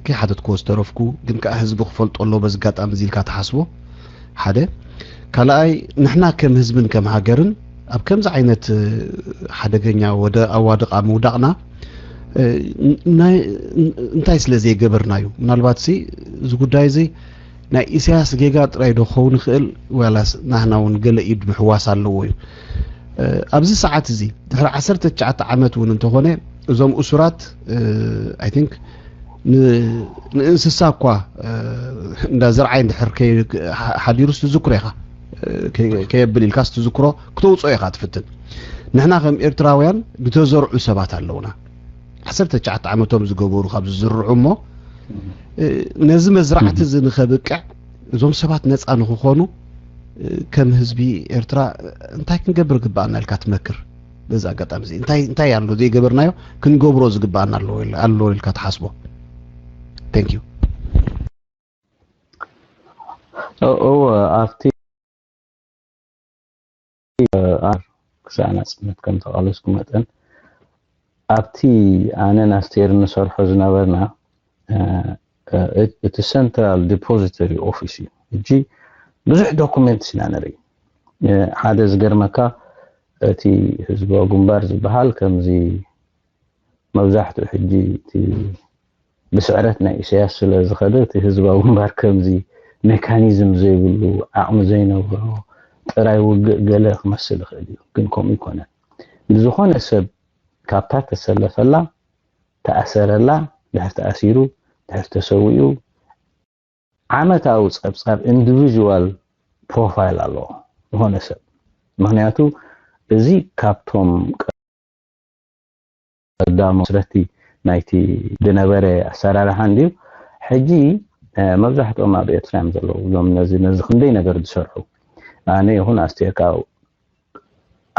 ከይ ሓተት ኮስተረፍኩ ግን ካ ህዝቢ ክፈልጦሎ በዝጋጣም ዝልካ ተሓስቦ ሓደ ካልኣይ ንሕና ከም ህዝብን ከም ሃገርን ኣብ ከምዚ ዓይነት ሓደገኛ ወደ ኣዋድቃ ምውዳቕና እንታይ ስለዘይ ገበርናዩ ምናልባት ሲ እዚ ጉዳይ እዚ ናይ ኢሳያስ ጌጋ ጥራይ ዶ ኸውን ክእል ወላስ ናህና እውን ገለ ኢድ ምሕዋስ ኣለዎ እዩ ኣብዚ ሰዓት እዚ ድሕሪ 19 ዓመት እውን እንተኾነ እዞም እሱራት I think ንእንስሳ እኳ እንዳ ዘርዓይ እንድሕር ሓዲሩስ ትዝክሮ ኢኻ ከየብል ኢልካስ ትዝክሮ ክትውፅኦ ኢኻ ትፍትን ንሕና ከም ኤርትራውያን ብተዘርዑ ሰባት ኣለውና 19 ዓመቶም ዝገበሩ ካብ ዝዝርዑ እሞ ነዚ መዝራዕቲ እዚ ንኸብቅዕ እዞም ሰባት ነፃ ንክኾኑ ከም ህዝቢ ኤርትራ እንታይ ክንገብር ግባእና ኢልካ ትመክር በዛ አጋጣሚ እዚ እንታይ ያለው ዘይገበርናዮ ክንገብሮ ዝግባእና ኣሎ ኢልካ ትሓስቦ thank you after ክሳና ጽመት ከም ተቃለስኩ መጠን ኣብቲ ኣነን ኣስቴር ንሰርሖ ዝነበርና እቲ ሴንትራል ዲፖዚተሪ ኦፊስ እጂ ብዙሕ ዶክመንት ኢና ንርኢ ሓደ ዝገርመካ እቲ ህዝባዊ ግንባር ዝበሃል ከምዚ መብዛሕትኡ ሕጂ እቲ ብስዕረት ናይ ኢሳያስ ስለ ዝኸደ እቲ ህዝባዊ ግንባር ከምዚ ሜካኒዝም ዘይብሉ ዓቕሚ ዘይነብሮ ጥራይ ውግእ ገለ ክመስል ይኽእል እዩ ግን ከምኡ ይኮነን ንዝኾነ ሰብ ካብታ ተሰለፈላ ተኣሰረላ ድሕሪ ተኣሲሩ ተሰውዩ ዓመታዊ ጸብጻብ ኢንዲቪጁዋል ፕሮፋይል አሎ ሆነ ሰብ ምክንያቱ እዚ ካብቶም ቀዳሞ ስረቲ ናይቲ ድነበረ አሰራርሓ እንዲሁ ሕጂ መብዛሕትኦም ኣብ ኤርትራ ዘለዉ ዞም ነዚ ክንደይ ነገር ዝሰርሑ ኣነ ይኹን ኣስቴርካው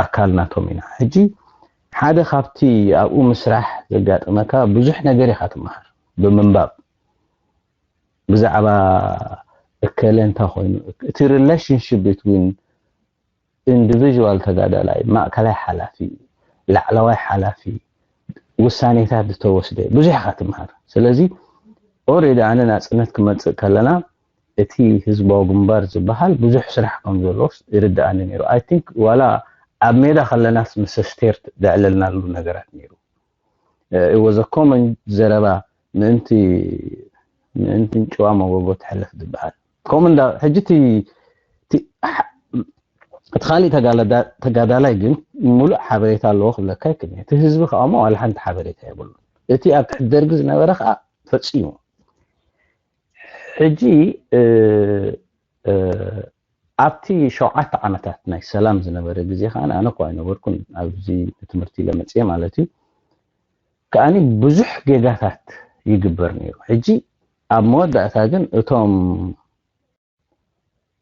ኣካል ናቶም ኢና ሕጂ ሓደ ካብቲ ኣብኡ ምስራሕ ዘጋጥመካ ብዙሕ ነገር ኢኻ ትመሃር ብምንባብ ብዛዕባ እከለንታ ኮይኑ እቲ ሪሌሽንሽፕ ቢትዊን ኢንዲቪጁዋል ተጋዳላይ ማእከላይ ሓላፊ ላዕለዋይ ሓላፊ ውሳኔታት ዝተወስደ ብዙሕ ኢኻ ትመሃር ስለዚ ኦሬዲ ኣነ ናጽነት ክመጽእ ከለና እቲ ህዝባዊ ግንባር ዝበሃል ብዙሕ ስራሕ ከም ዘሎ ይርዳእኒ ነይሩ አይ ቲንክ ዋላ ኣብ ሜዳ ከለናስ ምስ ስቴር ዘዕለልናሉ ነገራት ነይሩ it was a common ዘረባ ምእንቲ ጨዋ መጎጎ ትሕልፍ ዝበሃል ኮመን ሕጂቲ እትኻሊ ተጋዳላይ ግን ሙሉእ ሓበሬታ ኣለዎ ክብለካ ይክእል እቲ ህዝቢ ከኣሞ ዋላ ሓንቲ ሓበሬታ የብሉ እቲ ኣብ ትሕቲ ደርጊ ዝነበረ ከዓ ፈፂሙ ሕጂ ኣብቲ 7 ዓመታት ናይ ሰላም ዝነበረ ግዜ ከዓ ኣነ እኳ ኣይነበርኩን ኣብዚ ትምህርቲ ለመጽየ ማለት እዩ ከኣኒ ብዙሕ ጌጋታት ይግበር ነይሩ ሕጂ ኣብ መወዳእታ ግን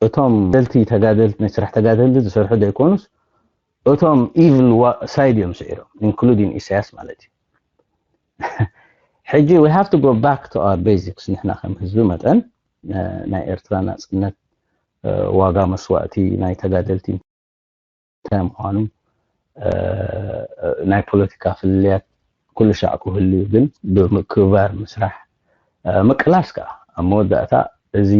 እቶም ደልቲ ተጋደልቲ ናይ ስራሕ ተጋደልቲ ዝሰርሑ ደይኮኑስ እቶም ኢቪል ሳይድ እዮም ስዒሮም ኢንክሉዲንግ ኢሳያስ ማለት እዩ ሕጂ we have to go back to our basics ንሕና ከም ህዝቢ መጠን ናይ ኤርትራ ናጽነት ዋጋ መስዋዕቲ ናይ ተጋደልቲ እንታይ ምዃኑ ናይ ፖለቲካ ፍልያት ኩሉ ሻዕ ክህልዩ ግን ብምክባር ምስራሕ ምቅላስ ከዓ ኣብ መወዳእታ እዚ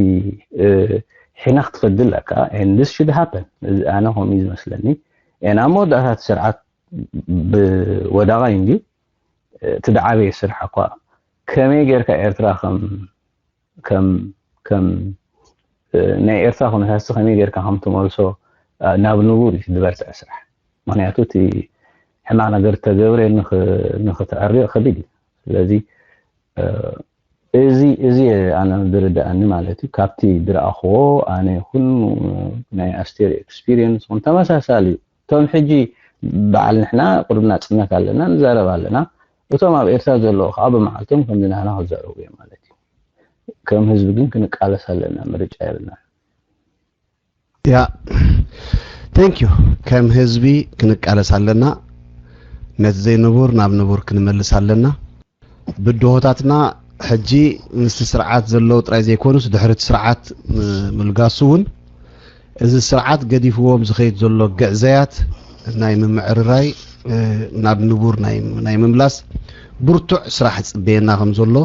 ሒና ክትፈድለካ and this should happen ኣነ ሆም ይመስለኒ እና መወዳእታ ስርዓት ብወዳቃይ እንጂ ትደዓበየ ስራሕ እኳ ከመይ ጌርካ ኤርትራ ከም ናይ ኤርትራ ኩነታት ከመይ ጌርካ ከም ትመልሶ ናብ ንቡር ዝበርጽ ስራሕ ምክንያቱ እቲ ሕማቅ ነገር ተገብረ ንኽትዕርዮ ከቢድ ስለዚ እዚ ኣነ ዝርዳእኒ ማለት እዩ ካብቲ ዝረኣኽቦ ኣነ ይኹን ናይ ኣስቴር ኤክስፒሪየንስ ውን ተመሳሳሊ እቶም ሕጂ በዓል ንሕና ቁርብና ጽነት ኣለና ንዛረብ ኣለና እቶም ኣብ ኤርትራ ዘለዉ ከዓ ብመዓልቶም ከም ዝናህና ክዛረቡ እዮም ማለት እዩ ከም ህዝቢ ግን ክንቃለስ ኣለና ምርጫ የብልና ያ ቴንክ ዩ ከም ህዝቢ ክንቃለስ ኣለና ነቲ ዘይንቡር ናብ ንቡር ክንመልስ ኣለና ብድሆታትና ሕጂ ምስ ስርዓት ዘለው ጥራይ ዘይኮኑስ ድሕርቲ ስርዓት ምልጋሱ እውን እዚ ስርዓት ገዲፍዎም ዝኸይድ ዘሎ ገዕዘያት ናይ ምምዕርራይ ናብ ንቡር ናይ ምምላስ ብርቱዕ ስራሕ ጽበየና ከም ዘሎ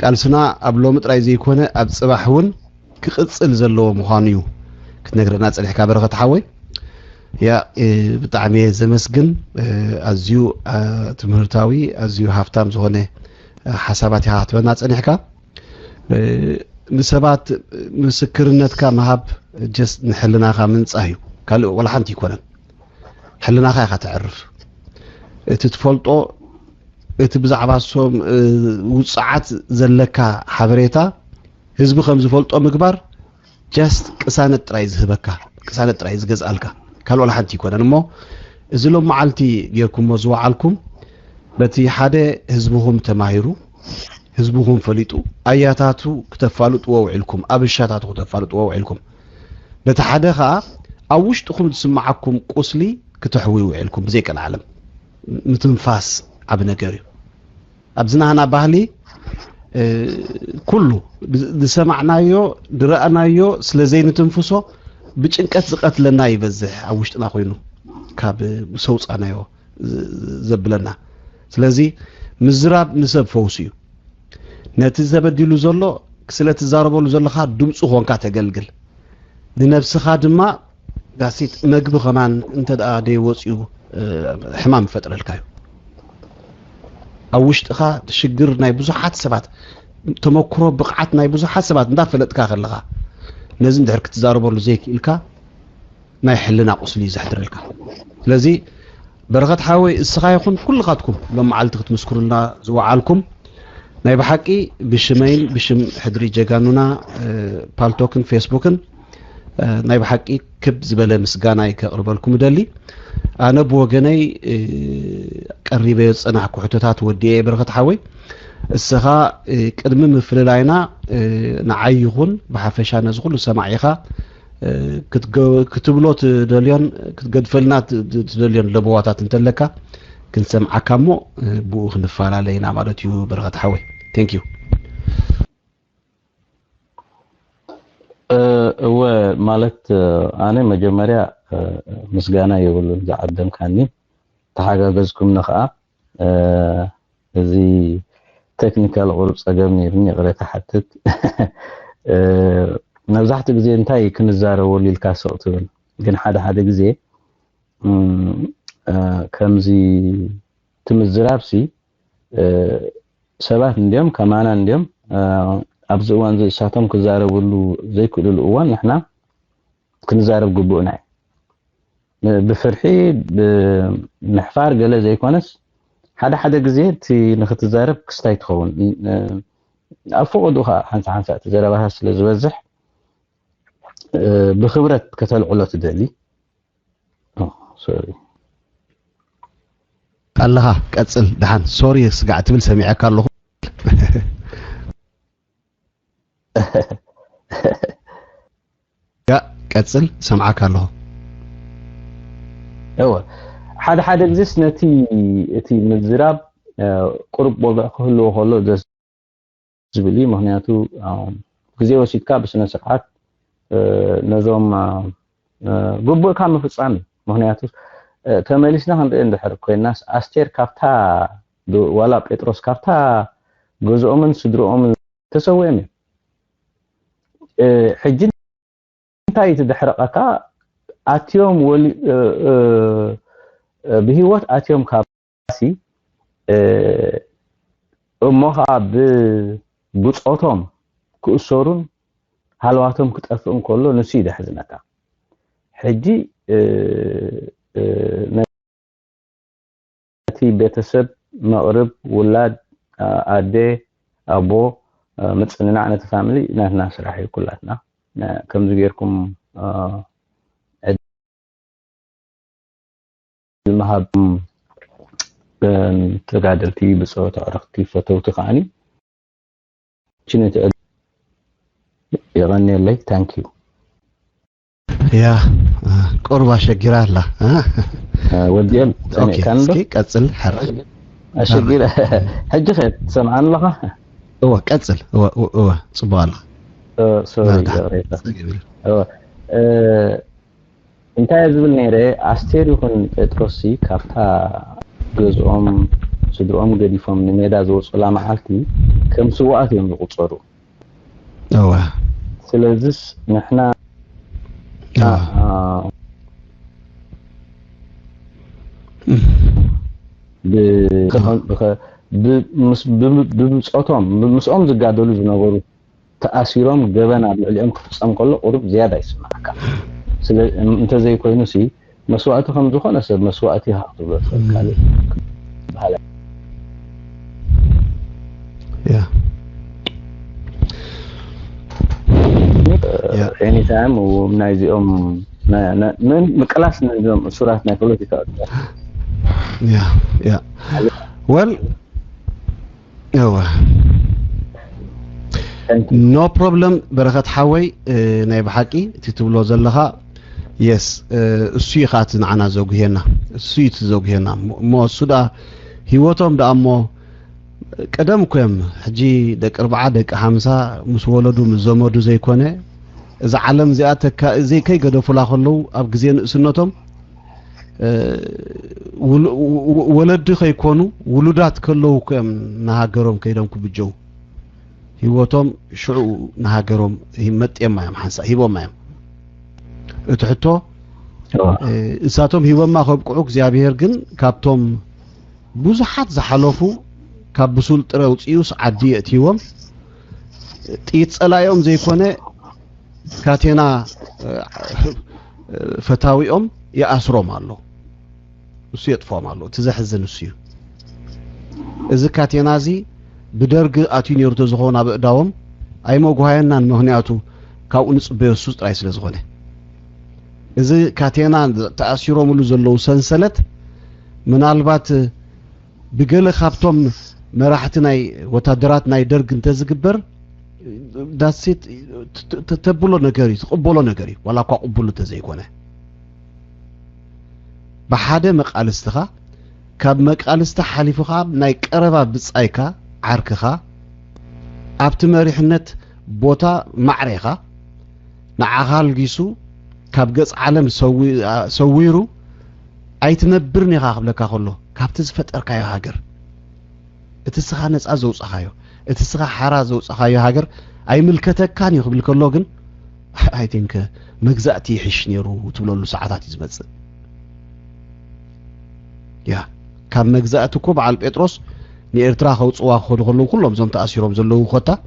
ቃልስና ኣብ ሎሚ ጥራይ ዘይኮነ ኣብ ጽባሕ እውን ክቅጽል ዘለዎ ምዃኑ እዩ ክትነግረና ጸኒሕካ በረኸት ሓወይ ያ ብጣዕሚ ዘመስግን ኣዝዩ ትምህርታዊ ኣዝዩ ሃፍታም ዝኾነ ሓሳባት ኢኻ ክትበና ጸኒሕካ ንሰባት ምስክርነትካ መሃብ ጀስት ንሕልናኻ ምንጻህ እዩ ካልእ ወላ ሓንቲ ይኮነን ሕልናኻ ኢኻ ትዕርፍ እቲ ትፈልጦ እቲ ብዛዕባ ሶም ውፅዓት ዘለካ ሓበሬታ ህዝቢ ከም ዝፈልጦ ምግባር ጀስት ቅሳነት ጥራይ ዝህበካ ቅሳነት ጥራይ ዝገዝኣልካ ካልእ ወላ ሓንቲ ይኮነን እሞ እዚ ሎም መዓልቲ ጌርኩሞ ዝወዓልኩም በቲ ሓደ ህዝብኹም ተማሂሩ ህዝብኹም ፈሊጡ ኣያታቱ ክተፋልጥዎ ውዒልኩም ኣብሻታቱ ክተፋልጥዎ ውዒልኩም በቲ ሓደ ከዓ ኣብ ውሽጥኩም ዝስማዓኩም ቁስሊ ክትሕውዩ ውዒልኩም ብዘይቀን ዓለም ምትንፋስ ዓብ ነገር እዩ ኣብዝናህና ባህሊ ኩሉ ዝሰማዕናዮ ድረአናዮ ስለዘይንትንፍሶ ብጭንቀት ዝቀትለና ይበዝሕ ኣብ ውሽጥና ኮይኑ ካብ ሰውፃናዮ ዘብለና ስለዚ ምዝራብ ንሰብ ፈውስ እዩ ነቲ ዘበዲሉ ዘሎ ስለቲ ዛረበሉ ዘለኻ ድምፁ ኾንካ ተገልግል ንነፍስኻ ድማ ጋሲት መግቢ ኸማን እንተ ደኣ ደይ ወፅዩ ሕማም ፈጥረልካ እዩ ኣብ ውሽጥኻ ትሽግር ናይ ብዙሓት ሰባት ተመክሮ ብቕዓት ናይ ብዙሓት ሰባት እንዳፈለጥካ ከለኻ ነዚ እንድሕር ክትዛረበሉ ዘይክኢልካ ናይ ሕልና ቁስሊ ዘሕድረልካ ስለዚ በረኸት ሓወይ እስኻ ይኹን ኩልኻትኩም ሎም መዓልቲ ክትምስክሩልና ዝወዓልኩም ናይ ብሓቂ ብሽመይን ብሽም ሕድሪ ጀጋኑና ፓልቶክን ፌስቡክን ናይ ብሓቂ ክብ ዝበለ ምስጋናይ ከቅርበልኩም ደሊ ኣነ ብወገነይ ቀሪበ ጽናሕ ኩሕቶታት ወዲየ በረኸት ሓወይ እስኻ ቅድሚ ምፍልላይና ንዓይኹን ብሓፈሻ ነዚ ኩሉ ሰማዒኻ ክትብሎ ትደልዮን ክትገድፈልና ትደልዮን ለቦዋታት እንተለካ ክንሰምዓካ እሞ ብኡ ክንፈላለይና ማለት እዩ በረኸት ሓወይ ቴንክ ዩ እወ ማለት ኣነ መጀመርያ ምስጋና የብሉን ዝዓደምካኒ ተሓጋገዝኩም ንኸኣ እዚ ቴክኒካል ቁሩብ ፀገም ነይሩኒ ቅሬታ ሓትት መብዛሕትኡ ግዜ እንታይ ክንዛረበሉ ኢልካ ስቕ ትብል ግን ሓደ ግዜ ከምዚ ትምዝራብሲ ሰባት እንዲኦም ከማና እንዲኦም ኣብዚ እዋን እሳቶም ክዛረብሉ ዘይክእልሉ እዋን ንሕና ክንዛረብ ግቡእና ብፍርሒ ብምሕፋር ገለ ዘይኮነስ ሓደ ግዜ እቲ ንኽትዛረብ ክስታይ ትኸውን ኣብ ፈቐዱኻ ሓንሳ ትዘረባታት ስለ ዝበዝሕ ብኽብረት ከተልዕሎ ትደሊ ሶሪ ኣለኻ ቀጽል ድሓን ሶሪ ስጋዕ ትብል ሰሚዐካ ኣለኹ ያ ቀጽል ሰምዓካ ኣለኹ እወ ሓደ ግዜስ ነቲ እቲ ምዝራብ ቁርብ ወግዕ ክህልዎ ከሎ ደስ ዝብል እዩ ምክንያቱ ግዜ ወሲድካ ብስነ ስርዓት ነዞም ግቡእካ ምፍፃም ምክንያቱ ተመሊስና ክንርኢ እንድሕር ኮይናስ ኣስቴር ካብታ ዋላ ጴጥሮስ ካብታ ገዝኦምን ስድሮኦምን ተሰዊኦም ሕጂ እንታይ ትድሕረቀካ ኣትዮም ብሂወት ኣትዮም ካብሲ እሞኻ ብብፆቶም ክእሰሩን ሃልዋቶም ክጠፍእን ከሎ ንሱ ይደሕዝነካ ሕጂ ነቲ ቤተሰብ መቕርብ ውላድ ኣዴ ኣቦ ምፅንናዕ ነቲ ፋሚሊ ናትና ስራሕ እዩ ኩላትና ከምዚ ጌርኩም المهاب تقادلتي بصوت عرفتي فتوتي خاني شنو يغني لي ثانك يو يا قربا شجرا لا وديال كان له قصل حرج اشجيله حج خير سمعان لها هو قصل هو صبال سوري هو እንታይ ዝብል ነይረ ኣስቴር ይኹን ጴጥሮስ ካብታ ገዝኦም ስድሮኦም ገዲፎም ንሜዳ ዝወፁላ መዓልቲ ከም ስዋኣት እዮም ዝቁፀሩ እወ ስለዚስ ንሕና ብምስኦም ዝጋደሉ ዝነበሩ ተኣሲሮም ገበና ልዕሊኦም ክፍፀም ከሎ ቁሩብ ዝያዳ ይስማዓካ ስለ እንተ ዘይኮይኑ ሲ መስዋዕቲ ከም ዝኾነ ሰብ መስዋዕቲ ሃኽትብሎ ትኽእል ባህላ ያ anytime ومناي زيهم من مقلاس نزوم سورات ናይ ፖለቲካ ያ well no problem በረኸት ሓወይ ናይ ብሓቂ እቲ ትብሎ ዘለኻ yes እሱ ይኻት ንዓና ዘጉሄና እሱ ይትዘጉሄና ሞ ሱዳ ህይወቶም ዳሞ ቀደም ኮም ሕጂ ደቂ 4 ደቂ 50 ምስ ወለዱ ምስ ዘመዱ ዘይኮነ እዚ ዓለም ዚኣተካ ዘይከይ ገደፉላ ከለው ኣብ ግዜ ንእስነቶም ወለድ ከይኮኑ ውሉዳት ከለው ኮም ናሃገሮም ከይዶም ክብጀው ህይወቶም ሽዑ ናሃገሮም ይመጥየማ እዮም ሓንሳ ሂቦማ እዮም እትሕቶ እሳቶም ሂቦማ ከብቅዑ እግዚአብሔር ግን ካብቶም ብዙሓት ዝሓለፉ ካብ ብሱል ጥረ ውፅዩስ ዓዲ እትይዎም ጥይት ጸላዮም ዘይኮነ ካቴና ፈታዊኦም ይኣስሮም ኣሎ እሱ የጥፎም ኣሎ ትዘሕዝን እሱ እዚ ካቴና እዚ بدرج أتي نيرتو زخون أب داوم أي موجهنا مهنياتو كأون بيسوس رئيس لزخونه إذا كاتينا تأثيره ملو زلوا سنسلت من البات بقول خابتهم مراحتنا وتدراتنا يدرج انتزجبر داسيت تتبلو نجاري تقبلو نجاري ولا قبلو تزيكونه بحدا مقالستها كاب مقالسته حليفها ناي قربا بصايكا عركها ابت مريحنت بوتا معريخا نعخال جيسو كاب قص عالم سويرو ايتنبرني قبلك كله كابت زفطركايو هاجر اتسخا نصا زوصخايو اتسخا حرا زوصخايو هاجر اي ملكتكان يقبل كله جن اي ثينك مغزاتي حشنيرو تبلولو ساعات يزمص يا كم مجزأتكو بعل بيتروس نيرترا خوصوا خدخلو كلهم زم تأثيرهم زلو خطا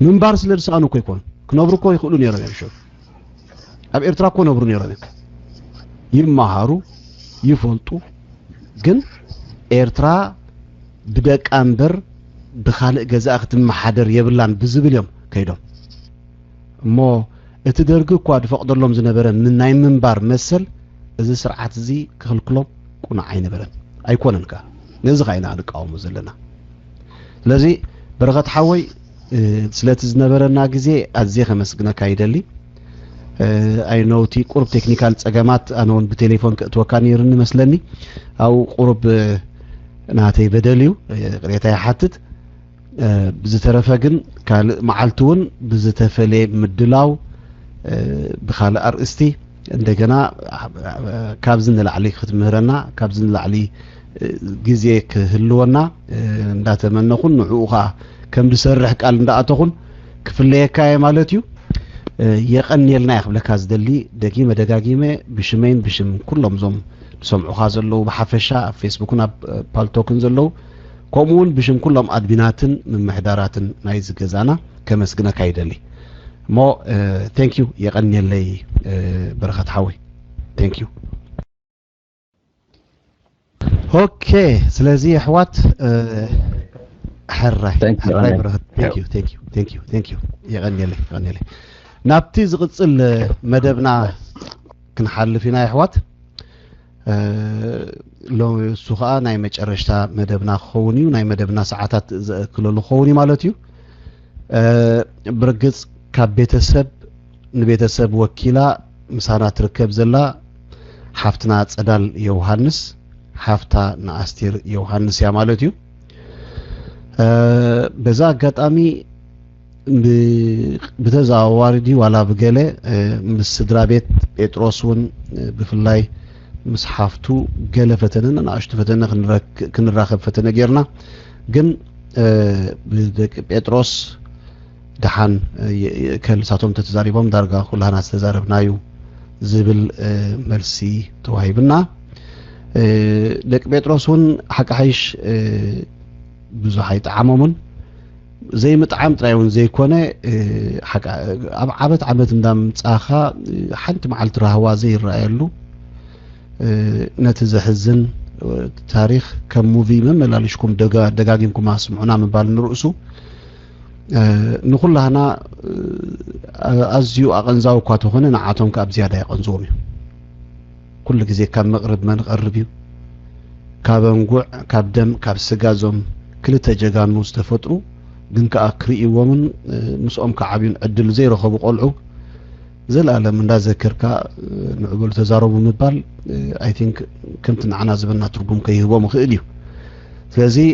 من بارس لرسانو كيكون كنبرو كو يخلو نيرو يمشو اب إرترا كو نبرو نيرو يمهارو يفلطو جن إرترا بدك أمبر بخالق جزاء ختم محادر يبلان بزبل يوم كيدو مو اتدرجو كواد فقدر لهم زنبرن من ناي منبار مسل إذا سرعت زي كلكلهم كنا عين برن أيكونن كا نزغينا على قوم زلنا لذي برغت حوي سلات زنبرنا جزء أزيخ مسجنا كايدلي أي نوتي قرب تكنيكال تجمعات أنا بتليفون توكاني يرن مثلني أو قرب ناتي بدليو ريتاي حتت بزترفقن معلتون بزتفلي مدلاو بخال أرستي እንደገና ካብዝን ለዓሊ ክትምህረና ካብዝን ለዓሊ ግዜ ክህልወና እንዳተመነኹን ንዑኻ ከም ዝሰርሕ ቃል እንዳኣተኹን ክፍለየካየ ማለት እዩ የቀኒልና ይኽብለካ ዝደሊ ደጊመ ደጋጊመ ብሽመይን ብሽም ኩሎም ዞም ሰምዑኻ ዘለው በሓፈሻ ፌስቡክን ኣብ ፓልቶክን ዘለው ከምኡውን ብሽም ኩሎም ኣድሚናትን መምሕዳራትን ናይ ዝገዛና ከመስግነካ ይደሊ مو thank you يغني لي بركة حوي thank you اوكي سلازي حوات حره بركة thank you يغني لي نابتي زغصل مدبنا كنحلفينا يا حوات لو سوخا ناي مጨረሽታ مدبنا خوني ناي مدبنا ساعات كلو خوني مالتيو برغص كاب بيتسب نبيتسب وكيلا مسانا تركب زلا حفتنا صدال يوحنس حفتا ناستير يوحنس يا مالتيو بዛ አጋጣሚ بتزاوردي ولا بقله مسدራ ቤት ጴጥሮስውን بفلاي مسحفتو قله فتنن انا اشت فتنن كنراخب فتنه غيرنا ግን ጴጥሮስ دحان كل ساتهم تتزاربهم درجة كلها ناس تزاربنايو زبل مرسي توهيبنا لك بيتروسون حق حيش بزو حيت عمومن زي مطعم ترايون زي كونه حق عبت عبت ندم تصاخا حنت معلت راهوا زي الرأيلو نتزحزن تاريخ كم موفي مملالشكم دقاقينكم ما سمعنا من بال نرؤسو نقول هنا أزيو أغنزاو كاتو هنا نعاتهم كاب زيادة يقنزومي كل جزء كاب مغرب ما نقربيو كاب نقوع كاب دم كاب سجازهم كل تجاجان مستفترو جن كأكري ومن مسؤوم كعبين عدل زي رخبو قلعو زي الألم من ذكر كا نقول تزارب مبال I think كنت نعنا زبنا تربون كيهو مخيليو ስለዚህ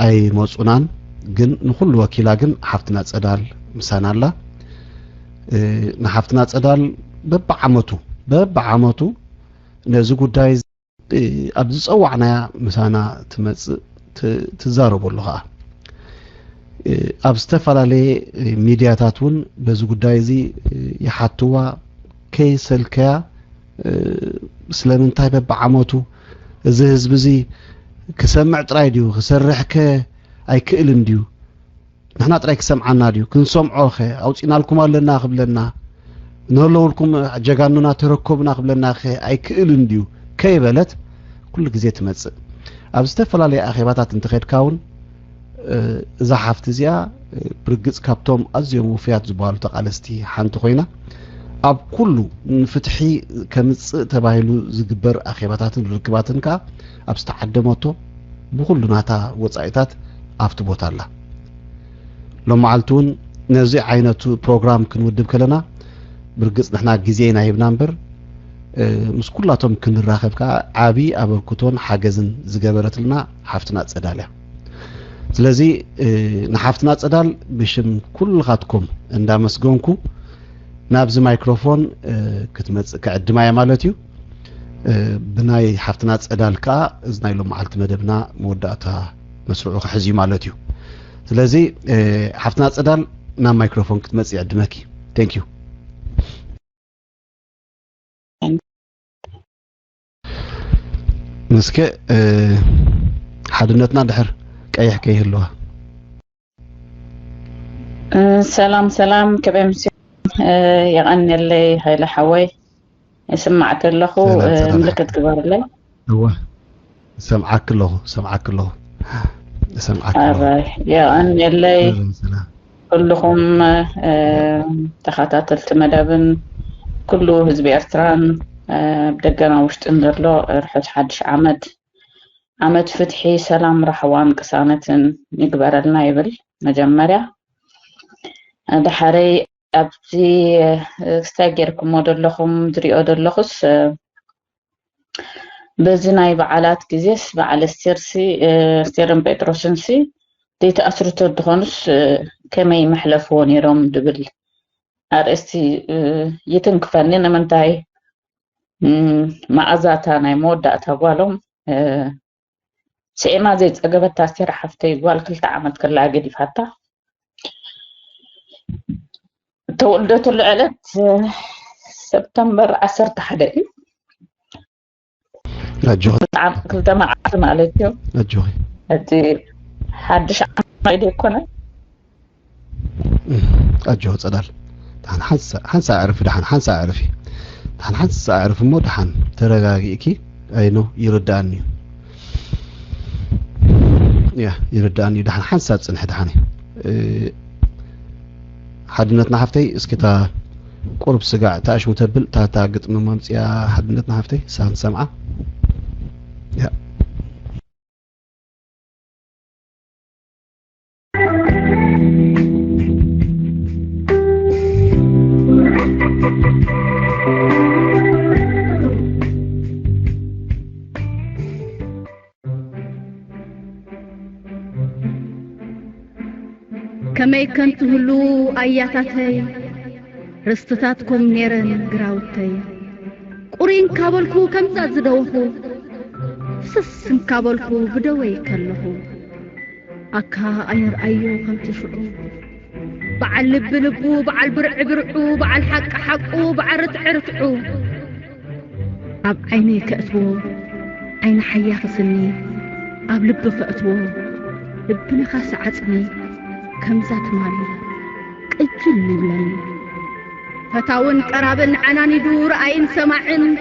ኣይ መፁናን ግን ንኩሉ ወኪላ ግን ሓፍትና ጸዳል ምሳናላ ንሓፍትና ጸዳል በብዓመቱ ነዚ ጉዳይ ኣብ ዝፀዋዕናያ ምሳና ትመጽእ ትዛረበሉ ኸዓ ኣብ ዝተፈላለየ ሚድያታት እውን በዚ ጉዳይ እዚ ይሓትዋ ከይሰልከያ ስለምንታይ በብዓመቱ እዚ ህዝቢ እዚ ክሰምዕ ጥራይ ድዩ ክሰርሕ ኣይክእልን ድዩ ንሕና ጥራይ ክሰምዓና ድዩ ክንሰምዖ ኸ ኣውፂናልኩም ኣለና ክብለና ንህለውልኩም ጀጋኑና ተረከቡና ክብለና ኸ ኣይክእልን ድዩ ከይበለት ኩሉ ግዜ ትመጽእ ኣብ ዝተፈላለየ ኣኼባታት እንትኸድካ እውን እዛ ሓፍቲ እዚኣ ብርግጽ ካብቶም ኣዝዮም ውፍያት ዝበሃሉ ተቃለስቲ ሓንቲ ኮይና ኣብ ኩሉ ንፍትሒ ከምጽእ ተባሂሉ ዝግበር ኣኼባታትን ርክባትን ከዓ ኣብ ዝተዓደመቶ ብኩሉ ናታ ወጻኢታት ኣብቲ ቦታ ኣላ ሎመዓልቲ እውን ነዚ ዓይነቱ ፕሮግራም ክንውድብ ከለና ብርግጽ ንሕና ግዜና ሂብና እምበር ምስ ኩላቶም ክንራኸብ ከዓ ዓብዪ ኣበርክቶን ሓገዝን ዝገበረትልና ሓፍትና ፀዳል እያ ስለዚ ንሓፍትና ፀዳል ብሽም ኩልኻትኩም እንዳመስገንኩ ናብዚ ማይክሮፎን ክትመጽእ ክዕድማ እያ ማለት እዩ ብናይ ሓፍትና ፀዳል ከዓ እዚ ናይ ሎመዓልቲ መደብና መወዳእታ መስርዑ ክሕዝ እዩ ማለት እዩ ስለዚ ሓፍትና ፀዳል ናብ ማይክሮፎን ክትመጽእ ይዕድመኪ ቴንክ ዩ مسك حدنتنا دحر قيح كيه اللوا سلام كبمس يغني اللي هاي لحوي سمعت له ملكت كبار لي هو سمعك له يا أني اللي كلهم تخاطات مدابن كله حزب إرتران بدقنا وشت انظرلو رحت حدش عمد فتحي سلام رحوان قسانة نقبر لنا يبل مجمرة دحري أبتي استاجركم ودلخم دريو دلخس بزناي بعالات كزيس بعال ستيرن بيتروسنسي دي تأثرت الدخونس كما يمحلفون يروم دبل أرستي يتنكفنين منتاي معزاتا ناي موداتا والهم سئما زي تقبت تاستير حفتي قوال كل تعمد كلا قدي فاتا تولدت العلت سبتمبر 10 تحدي أجوغي كل تما عام عليكم أجوغي هدي حدش عايدي كنا أجوغي صدال دحن حنسا أعرف دحن حنسا أعرفي دحن حنسا أعرف مو دحن ترغاقيكي أينو يرداني يا يرداني دحن حنسا تصنح دحني حدنتنا حفتي اسكتا قرب سقع تاش متبل تا قطم ممصيا حدنتنا حفتي سان سمعه يا كما كنت هلو آياتاتي رستتاتكم نيرن قراوتي قرين كابلكو كم زادوهو سسن كابلكو بدوي كلهو أكا أير أيو كم تشعو بعل لب لبو بعل برع برعو بعل حق حقو بعل رتع رتعو أب عيني كأتو عين حيا خسني أب لب فأتو لبنا خاس عتني كم زات مالي قجل لبلني فتاون قرابن عناني دور عين سماعن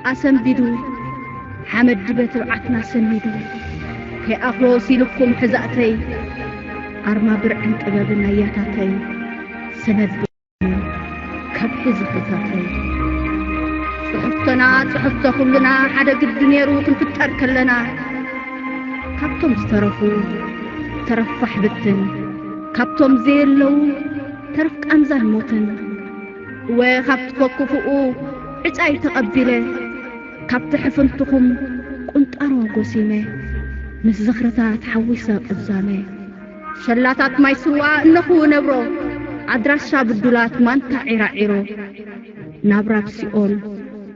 أسن بدور حمد بيت بعتنا سنيدو كي أخلوصي لكم حزاتي أرما برعن قبابن اياتاتي سند كبحز خطاتي صحفتنا كلنا حدا قد نيرو كنفتر كلنا كبتم استرفو ترفح بتن كابتم زيلو ترفق أنزل موتن وخبت فوقفقو عتاي تقبله كابت حفنتكم كنت أرو قسيمة مس زخرتات حويسة قزامة شلاتات ما يسوى نخو نبرو عدراشا بالدولات ما انت عيرو نابراب سيقول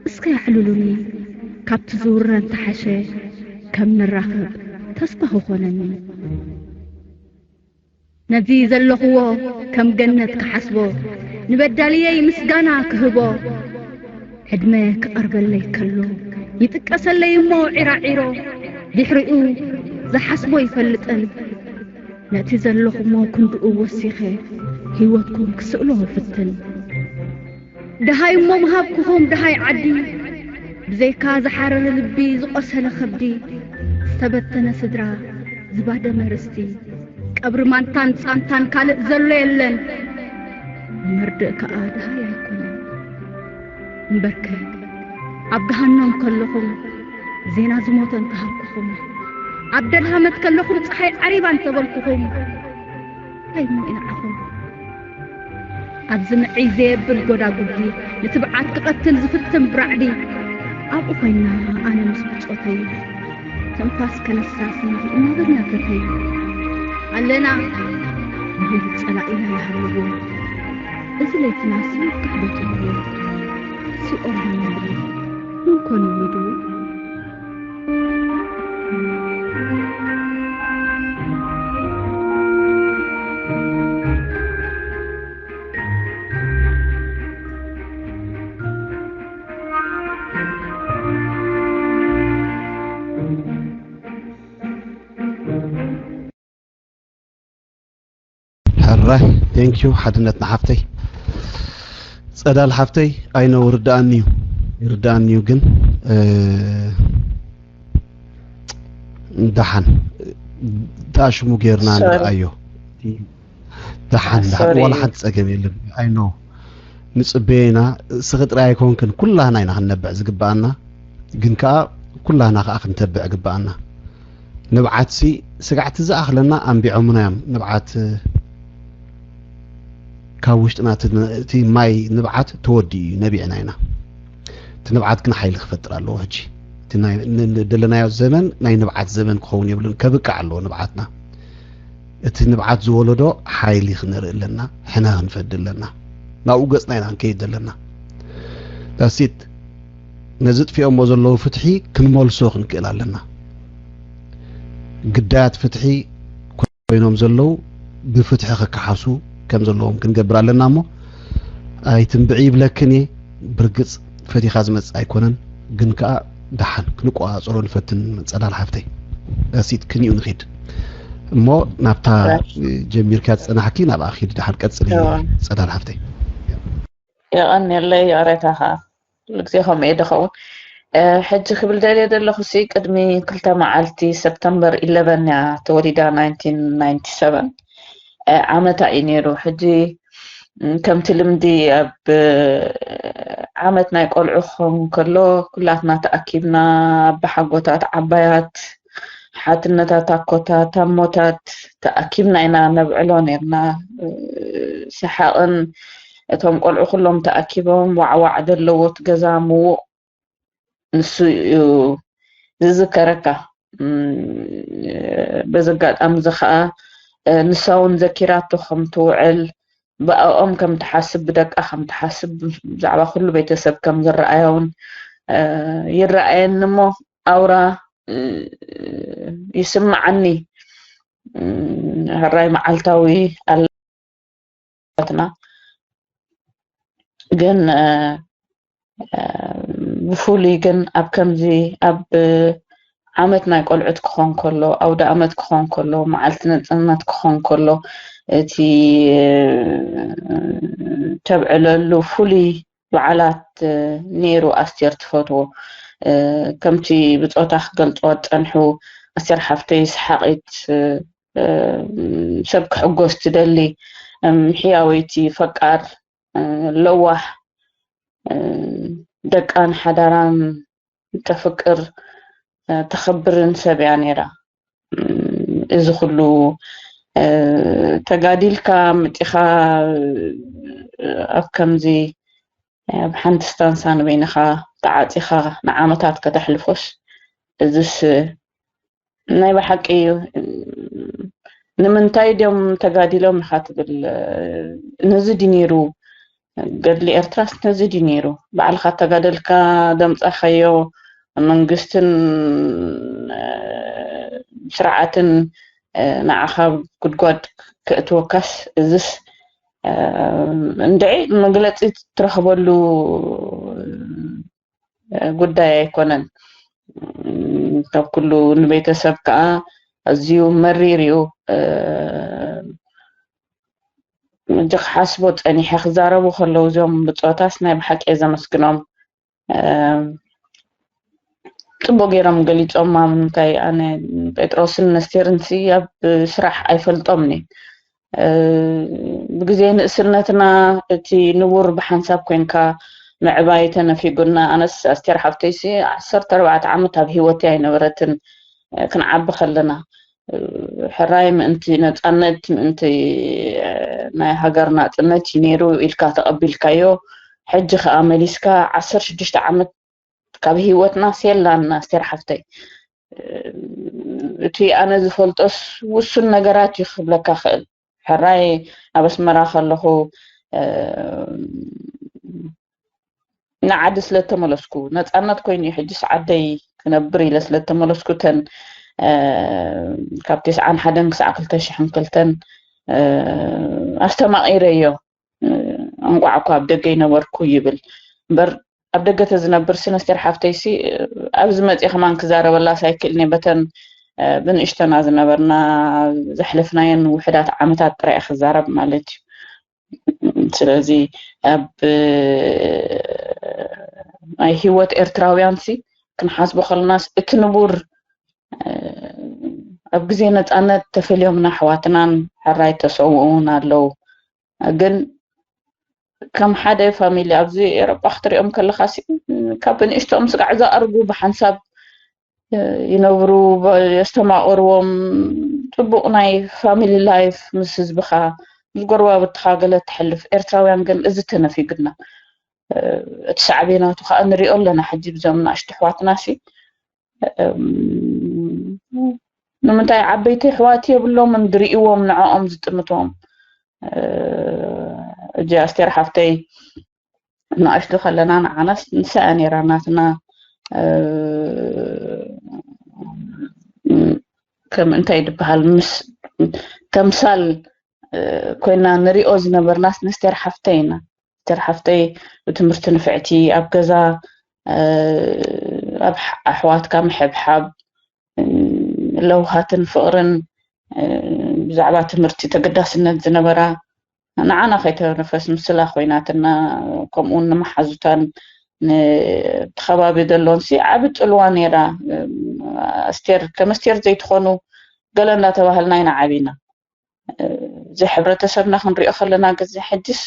اسكي حلولوني كابت زورن تحشي كم نراخب تسبحو خونني نبي زلخو كم جنة كحسبو نبدالي مسجانا كهبو عدمك أربل لي كلو يتكسل لي مو عيرو بيحرقو زحسبو يفلتن نأتي زلخو مو كنت أوسيخي هيوتكم كسؤلوه فتن دهاي مو مهابكم دهاي عدي بزي كاز حارل لبي زقسل خبدي استبتنا سدرا ዝባደ መርስቲ ቀብሪ ማንታን ጻንታን ካልእ ዘሎ የለን መርድእ ከኣ ድሃ ኣይኮነን እምበርከ ኣብ ገሃነም ከለኹም ዜና ዝሞተን ተሃብኩኹም ኣብ ደልሃመት ከለኹም ፀሓይ ዓሪባን ተበልኩኹም ኣይሞኢናዓኹም ኣብ ዝምዒ ዘየብል ጎዳጉዲ ንትብዓት ክቐትል ዝፍትም ብራዕዲ ኣብኡ ኮይና ኣነ ምስ ብፆተይ ተንፋስ ከነሳሲ እናበልና ፈተይ ኣለና ንህብ ፀላኢና ይሃልዎ እዚ ለይትናሲ ክሕበትዎ ሲኦርና እንኮን ውዱ حراي ثانك يو حدنتنا حفتي صدال حفتي اينو يردانيو جن دحن داش مو غيرنا ايو دحن ولا حد صقم يلم اينو نصبينا سغطرا يكونكن كلنا هنا ننبع زغبانا جن كا كلنا خا نتبع غبانا نبعتسي سقعت زاخلنا انبيعمنا نبعت كاوشتنا تي ماي نبعت تودي نبيعنا هنا تنبعت كنا حيل خفتر الله هجي دلنا يا زمن ناي نبعت زمن كون يبلن كبقع الله نبعتنا اتي نبعت زولدو حيل يخنر لنا حنا نفدل لنا لا وقصنا هنا كيد لنا داسيت نزت في ام زلو فتحي كنمولسو خنقل لنا قدات فتحي كوينوم زلو بفتح كحاسو كم زلوهم كنقبر لنا مو اي تنبعي بلكني برقص فتي خازمص ايكونن جنكا دحن كنقوا صرون فتن صدال حفتي اسيت كنيو نخيد مو نابتا جميل كات صنحكي ناب اخير دحن قصلي صدال حفتي يا اني الله يعرفها لكزيهم يدخون حج خبل دالي دلخو سي قدمي كلتا معالتي سبتمبر 11 توليدا 1997 عامتا إنيرو حجي كم تلمدي أب عامتنا يقول عخهم كلاتنا تأكيدنا بحقوتات عبايات حاتنا تاكوتات تموتات تأكيدنا إنا نبعلون إرنا سحاقن توم قلعو كلهم تأكيبهم وعوعد اللوت قزامو نسو ذكركا بزقات أمزخاء نساون ذكراتهم توعل بقى كم تحاسب بدك أخم تحاسب زعبا كل بيتسب كم يرأيون يرأين نمو أورا يسمع عني هالراي معالتاوي ألتنا جن بفولي جن أب كمزي أب عامتنا يقول عد كخون كله أو دامت كخون كله معلتنا تنت كخون كله تي تبع له فولي وعلات نيرو أستير تفوتو كمتي بتقطع قلت أنحو أستير حفتي سحقت سبك حقوس تدلي حياويتي فكر لوح دكان حداران تفكر تخبرن سبع نيرا إذا خلو تقاديلكا متخا أفكمزي بحندستان سان بينخا تعاتيخا نعامتات كتحلفوش إذس نايبا حقي نمنتاي ديوم تقاديلهم خاطب نزدي نيرو قد لي إرتراس نزدي نيرو بعد خاطر تقاديلكا دمت أخيو منقستن سرعة نعخا قد كأتوكس إذس ندعي مقلت ترخبولو قدايا يكونن طب كله نبيت سبكا أزيو مريريو جخ حاسبوت أني حخزارة وخلو زوم بتواتاس نايب حق إذا مسكنهم ጽቡቅ ጌሮም ገሊጾም ምንታይ ኣነ ጴጥሮስን ነስቴርንሲ ኣብ ስራሕ ኣይፈልጦምኒ ብግዜ ንእስነትና እቲ ንቡር ብሓንሳብ ኮንካ ምዕባይ ተነፊጉና ኣነስ ኣስቴር ሓፍተይሲ 14 ዓመት ኣብ ሂወተይ ኣይነበረትን ክንዓቢ ከለና ሕራይ ምእንቲ ነፃነት ምእንቲ ናይ ሃገርና ፅነት ነይሩ ኢልካ ተቐቢልካዮ ሕጂ ከዓ መሊስካ 16 ዓመት ካብ ሂወትና ሴላና ኣስቴር ሓፍተይ እቲ ኣነ ዝፈልጦስ ውሱን ነገራት ይኽብለካ ክእል ሕራይ ኣብ ኣስመራ ከለኹ ንዓዲ ስለተመለስኩ ነፃነት ኮይኑ ሕጂ ሰዓደይ ክነብር ኢለ ስለተመለስኩ ተን ካብ 91 ክሳብ 2002 ኣስተማቒረዮ እንቋዕኳ ኣብ ደገ ይነበርኩ ይብል እምበር ኣብ ደገ ተዝነብር ስነስቴር ሓፍተይሲ ኣብዚ መፅእ ከማን ክዛረበላ ሳይክል በተን ብንእሽተና ዝነበርና ዘሕለፍናየን ውሕዳት ዓመታት ጥራይ ክዛረብ ማለት እዩ ስለዚ ኣብ ናይ ሂወት ኤርትራውያንሲ ክንሓስቦ ከለናስ እቲ ንቡር ኣብ ግዜ ነፃነት ተፈልዮምና ኣሕዋትናን ሕራይ ተሰውኡን ኣለው ግን ከም ሓደ ፋሚሊ ኣብዚ ኤሮጳ ክትሪኦም ከለኻሲ ካብ ንእሽቶም ስጋዕ ዝኣርጉ ብሓንሳብ ይነብሩ የስተማቕርዎም ጽቡቕ ናይ ፋሚሊ ላይፍ ምስ ህዝብኻ ዝጎርባ ብትኻ ገለ ትሕልፍ ኤርትራውያን ግን እዚ ተነፊግና እቲ ሳዕቤናቱ ከዓ ንሪኦ ኣለና ሕጂ ብዞም ንኣሽቱ ኣሕዋትናሲ ንምንታይ ዓበይቲ ኣሕዋት የብሎም እንድሪእዎም ንዕኦም ዝጥምቶም እጂ ኣስቴር ሓፍተይ ንኣሽቱ ከለና ንዓናስ ንስኣ ነይራ ናትና ከም እንታይ ድበሃል ምስ ተምሳል ኮይና ንሪኦ ዝነበርናስ ንኣስቴር ሓፍተይ ኢና ኣስቴር ሓፍተይ ብትምህርቲ ንፍዕቲ ኣብ ገዛ ኣብ ኣሕዋትካ ምሕብሓብ ለውሃትን ፍቕርን ብዛዕባ ትምህርቲ ተገዳስነት ዝነበራ ንዓና ከይተነፈስ ምስላ ኮይናትና ከምኡውን ንመሓዙታን ንተኸባቢ ዘሎንሲ ዓብ ፅልዋ ነይራ ኣስቴር ከም ኣስቴር ዘይትኾኑ ገለ እንዳተባህልና ኢና ዓቢና እዚ ሕብረተሰብና ክንሪኦ ከለና ግዜ ሕጅስ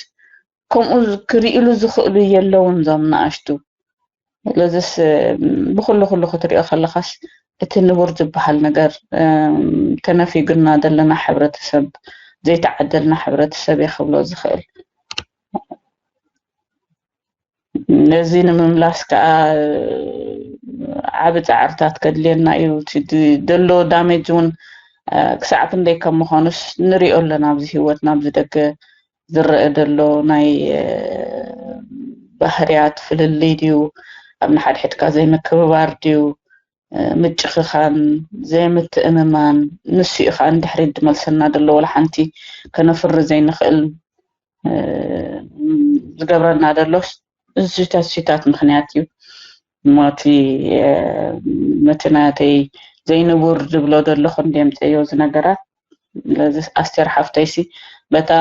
ከምኡ ክሪኢሉ ዝኽእሉ የለውን ዞም ንኣሽቱ ለዝስ ብኩሉ ክትሪኦ ከለኻስ እቲ ንቡር ዝበሃል ነገር ተነፊግና ዘለና ሕብረተሰብ ዘይተዓደልና ሕብረተሰብ የኽብሎ ዝኽእል ነዚ ንምምላስ ከዓ ዓብ ፃዕርታት ከድልየና እዩ ደሎ ዳሜጅ እውን ክሳዕ ክንደይ ከም ምዃኑስ ንሪኦ ኣለና ኣብዚ ሂወትና ኣብዚ ደገ ዝረአ ደሎ ናይ ባህርያት ፍልልይ ድዩ ኣብ ንሓድሕድካ ዘይምክብባር ድዩ ምጭኽኻን ዘይምትእምማን ንሱ ኢኻ እንድሕሪት ድመልሰና ደሎ ወላ ሓንቲ ከነፍሪ ዘይንኽእል ዝገብረና ደሎስ እዚታት ምክንያት እዩ ሞቲ መትናተይ ዘይንቡር ዝብሎ ደለኹ እንደምፀዮ ዝነገራት ለዚ ኣስቴር ሓፍተይሲ በታ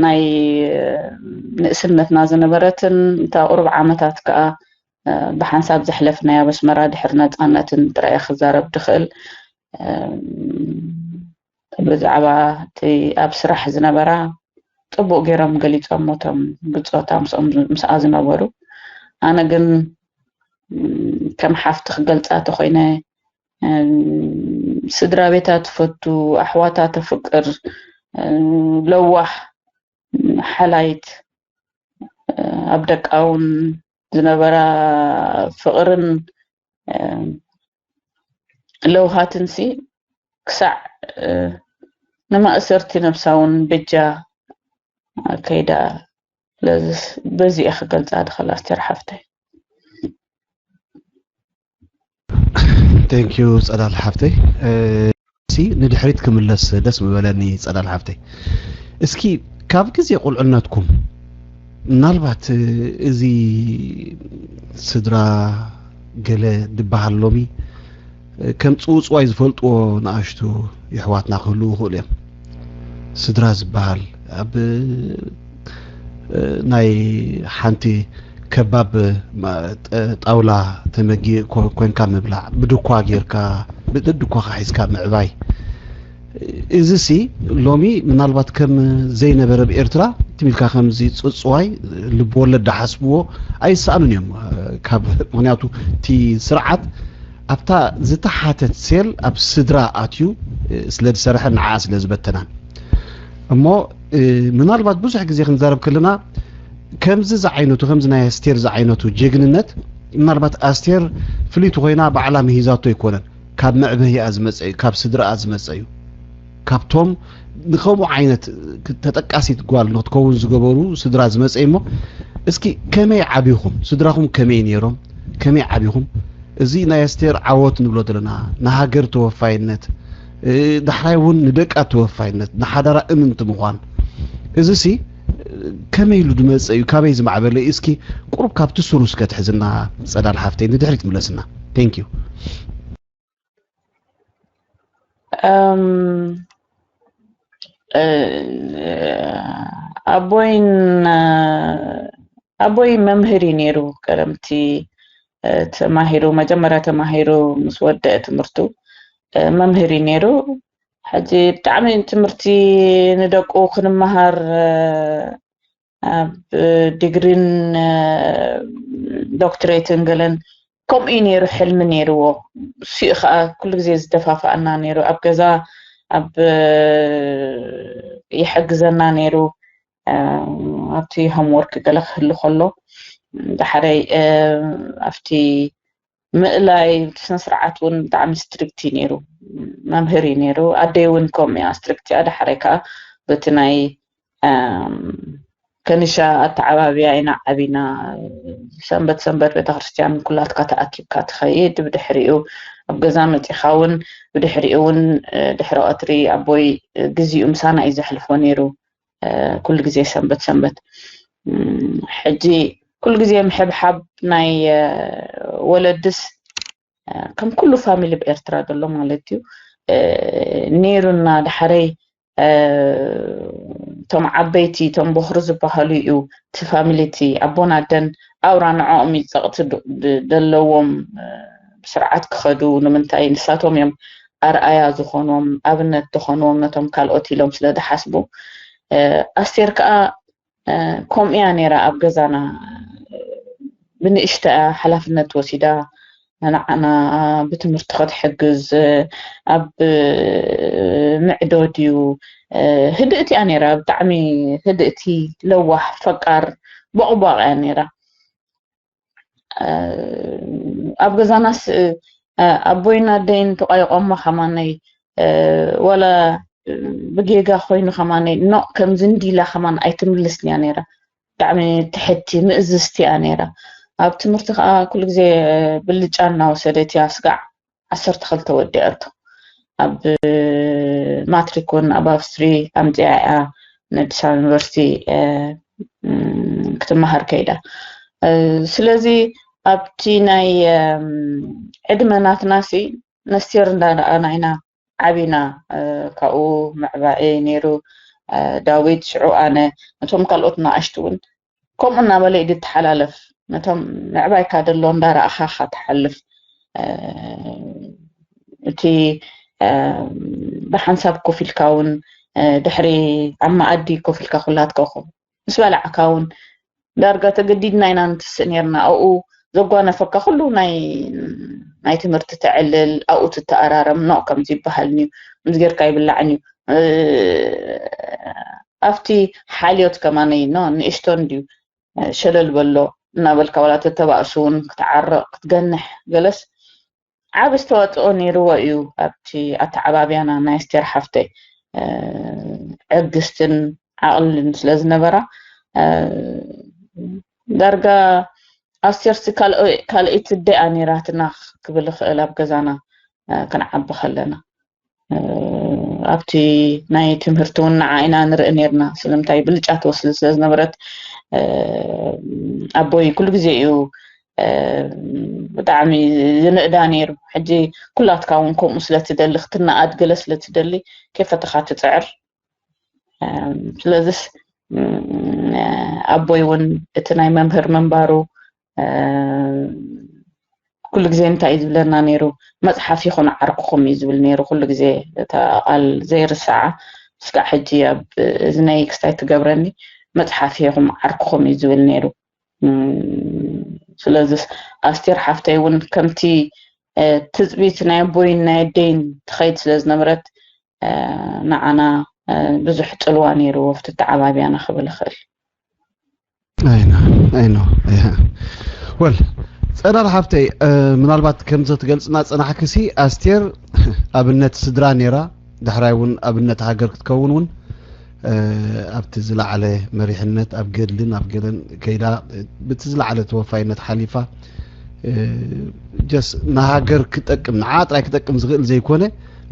ናይ ንእስነትና ዝነበረትን እታ ቁሩብ ዓመታት ከዓ ብሓንሳብ ዘሕለፍናያ በስመራ ድሕሪ ነፃነትን ጥራይ ክዛረብ ድኽእል ብዛዕባ እቲ ኣብ ስራሕ ዝነበራ ጽቡቕ ጌሮም ገሊፆም ሞቶም ብፆታ ምስኣ ዝነበሩ ኣነ ግን ከም ሓፍቲ ክገልፃ ተኾይነ ስድራ ቤታት ትፈቱ ኣሕዋታት ተፍቅር ለዋሕ ሓላይት ኣብ ደቃውን ዝነበራ ፍቕርን ለውሃትንሲ ክሳዕ ንማእሰርቲ ነብሳውን ብጃ ከይዳ ለዝስ በዚኣ ክገልፃ ድኽእል ኣስቴር ሓፍተይ ቴንክ ዩ ፀዳል ሓፍተይ ንድሕሪት ክምለስ ደስ ምበለኒ ፀዳል ሓፍተይ እስኪ ካብ ግዜ ቁልዕነትኩም ምናልባት እዚ ስድራ ገለ ድበሃል ሎሚ ከም ፅውፅዋይ ዝፈልጥዎ ንኣሽቱ ይሕዋትና ክህልው ይኽእሉ እዮም ስድራ ዝበሃል ኣብ ናይ ሓንቲ ከባብ ጣውላ ተመጊ ኮንካ ምብላዕ ብድኳ ጌርካ ብድኳ ሒዝካ ምዕባይ እዚ ሲ ሎሚ ምናልባት ከም ዘይነበረ ብኤርትራ ትሚልካ ከምዚ ጽጽዋይ ልብወለድ ዳሓስብዎ ኣይሰኣኑን እዮም ካብ ምክንያቱ እቲ ስርዓት ኣብታ ዝተሓተት ሴል ኣብ ስድራ ኣትዩ ስለ ዝሰርሐ ንዓ ስለ ዝበተናን እሞ ምናልባት ብዙሕ ግዜ ክንዛረብ ከለና ከምዚ ዝዓይነቱ ከምዚ ናይ ኣስቴር ዝዓይነቱ ጀግንነት ምናልባት ኣስቴር ፍሊቱ ኮይና ባዕላ ምሂዛቶ ይኮነን ካብ መዕበይኣ ዝመፀ ካብ ስድራኣ ዝመፀ እዩ ካብቶም ንከምኡ ዓይነት ተጠቃሲት ጓል ንክትከውን ዝገበሩ ስድራ ዝመፀ እሞ እስኪ ከመይ ዓቢኹም ስድራኹም ከመይ ነይሮም ከመይ ዓቢኹም እዚ ናይ ኣስቴር ዓወት ንብሎ ዘለና ንሃገር ተወፋይነት ዳሕራይ እውን ንደቃ ተወፋይነት ንሓዳራ እምንቲ ምዃን እዚ ሲ ከመይ ኢሉ ድመፀ እዩ ካበይ ዝማዕበለ እስኪ ቁሩብ ካብቲ ስሩስ ከትሕዝና ፀዳል ሓፍተይ ንድሕሪት ምለስና ቴንክ ዩ ኣቦይ መምህሪ ነይሩ ቀደምቲ ተማሂሩ መጀመርያ ተማሂሩ ምስ ወደአ ትምህርቱ መምህሪ ነይሩ ሕጂ ብጣዕሚ ትምህርቲ ንደቁ ክንመሃር ኣብ ዲግሪን ዶክትሬትን ገለን ከምኡ ነይሩ ሕልሚ ነይሩዎ ሲኡ ከዓ ኩሉ ግዜ ዝተፋፋኣና ነይሩ ኣብ ገዛ ኣብ ይሕግዘና ነይሩ ኣብቲ ሆምወርክ ገለ ክህሉ ከሎ ዳሕረይ ኣብቲ ምእላይ ስነ ስርዓት እውን ብጣዕሚ ስትሪክቲ ነይሩ መምህሪ ነይሩ ኣደይ እውን ከምኡ እያ ስትሪክቲ እያ ዳሕረይ ከዓ በቲ ናይ ከንሻ ኣተዓባብያ ኢና ዓቢና ሰንበት ሰንበት ቤተክርስትያን ኩላትካ ተኣኪብካ ትኸይድ ብድሕሪኡ ኣብ ገዛ መፂኻ እውን ብድሕሪኡ እውን ድሕሪ ቀትሪ ኣቦይ ግዚኡ ምሳና እዩ ዘሕልፎ ነይሩ ኩሉ ግዜ ሰንበት ሰንበት ሕጂ ኩሉ ግዜ ምሕብሓብ ናይ ወለድስ ከም ኩሉ ፋሚሊ ብኤርትራ ዘሎ ማለት እዩ ነይሩና ዳሕረይ ቶም ዓበይቲ ቶም በኽሪ ዝበሃሉ እዩ እቲ ፋሚሊቲ ኣቦና ደን ኣውራ ንዖኦም ይፀቕቲ ዘለዎም ብስርዓት ክኸዱ ንምንታይ ንሳቶም እዮም ኣርኣያ ዝኾኖም ኣብነት ዝኾኖም ነቶም ካልኦት ኢሎም ስለ ዝሓስቡ ኣስቴር ከዓ ከምኡ እያ ነይራ ኣብ ገዛና ብንእሽተያ ሓላፍነት ወሲዳ ንዓና ብትምህርቲ ክትሕግዝ ኣብ ምዕዶድ እዩ ህድእቲ እያ ነይራ ብጣዕሚ ህድእቲ ለዋሕ ፈቃር ቦቕቦቕ እያ ነይራ ኣብ ገዛናስ ኣቦይና ደይን ተቋይቆሞ ከማነይ ወላ ብጌጋ ኮይኑ ከማነይ ኖ ከምዚ እንዲላ ከማን ኣይትምልስን እያ ነይራ ብጣዕሚ ትሕቲ ምእዝዝቲ እያ ነይራ ኣብ ትምህርቲ ከዓ ኩሉ ግዜ ብልጫ እናወሰደት እያ ስጋዕ 12 ወዲኣቶ ኣብ ማትሪክ እውን ኣብ ኣፍስትሪ ኣምፅኣ እያ ንኣዲስ ኣበባ ዩኒቨርሲቲ ክትመሃር ከይዳ ስለዚ ኣብቲ ናይ ዕድመናትናሲ ነስቴር እንዳረኣና ኢና ዓቢና ካብኡ ምዕባኤ ነይሩ ዳዊት ሽዑ ኣነ ነቶም ካልኦት ናኣሽቱ እውን ከምኡ እናበለ ኢድ ትሓላለፍ ነቶም ምዕባይካ ደሎ እንዳረኣኻ ካ ትሓልፍ እቲ ብሓንሳብ ኮፍ ኢልካ እውን ድሕሪ ኣብ መኣዲ ኮፍ ኢልካ ኩላትከኹም ምስ በላዕካ እውን ዳርጋ ተገዲድና ኢና ንትስእ ነርና ኣብኡ ዘጓነፈካ ኩሉ ናይ ትምህርቲ ትዕልል ኣብኡ ትተኣራረም ኖ ከምዚ ይበሃልኒ ምስ ጌርካ ይብላዕኒ ኣብቲ ሓልዮት ከማነይ ኖ ንእሽቶን ድዩ ሸለል በሎ እናበልካ ወላ ተተባእሱን ክትዓርቕ ክትገንሕ ገለስ ዓብ ዝተዋፅኦ ነይርዎ እዩ ኣብቲ ኣተዓባብያና ናይ ኣስቴር ሓፍተይ ዕግስትን ዓቕልን ስለ ዝነበራ ዳርጋ ኣስቴርሲ ካልኦት ደኣ ነይራትና ክብል ክእል ኣብ ገዛና ክንዓቢ ከለና ኣብቲ ናይ ትምህርቲ እውን ንዓ ኢና ንርኢ ነርና ስለምንታይ ብልጫ ተወስድ ስለ ዝነበረት ኣቦይ ኩሉ ግዜ እዩ ብጣዕሚ ዝንእዳ ነይሩ ሕጂ ኩላትካ እውን ከምኡ ስለትደሊ ክትነኣድ ገለ ስለትደሊ ከይፈተኻ ትፅዕር ስለዚስ ኣቦይ እውን እቲ ናይ መምህር መንባሩ كل جزء انت يزبلنا نيرو مصحف يخون عرقكم يزبل نيرو كل جزء قال زي الساعة سكا حجي زناي كستاي تقبرني مصحف يخون عرقكم يزبل نيرو ስለዚህ አስቴር ሓፍተይ እውን ከምቲ ትጽቢት ናይ ቦይን ናይ ደን ትኸይድ ስለዝነበረት ንዓና ብዙሕ ጽልዋ ነይሩ ወፍቲ ተዓባብያና ክብል ይኽእል አይኖ ወል ጸዳር ሓፍተይ ምናልባት ከምዘ ትገልጽና ጽናሕክሲ አስቴር ኣብነት ስድራ ነራ ድሕራይ እውን ኣብነት ሃገር ክትከውን እውን ኣብቲ ዝለዓለ መሪሕነት ኣብ ገድልን ኣብ ገለን ከይዳ በቲ ዝለዓለ ተወፋይነት ሓሊፋ ጀስ ንሃገር ክጠቅም ንዓጥራይ ክጠቅም ዝኽእል ዘይኮነ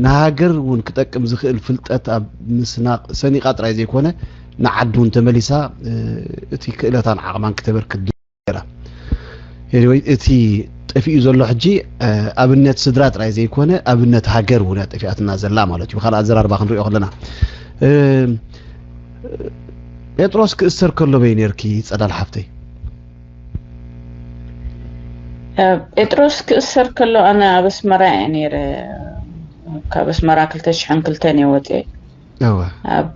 ንሃገር እውን ክጠቅም ዝኽእል ፍልጠት ኣብ ምስናቕ ሰኒቓ ጥራይ ዘይኮነ ንዓዱ እውን ተመሊሳ እቲ ክእለታን ዓቕማን ክተበርክት ነራ እቲ ጠፊኡ ዘሎ ሕጂ ኣብነት ስድራ ጥራይ ዘይኮነ ኣብነት ሃገር እውን ጠፊኣትና ዘላ ማለት እዩ ካልእ ኣዘራርባ ክንሪኦ ከለና ጴጥሮስ ክእሰር ከሎ በይ ነርኪ ጸዳል ሓፍተይ ጴጥሮስ ክእሰር ከሎ ኣነ ኣብ ኣስመራ እየ ነይረ ካብ ኣስመራ 2002 ወፅአ ኣብ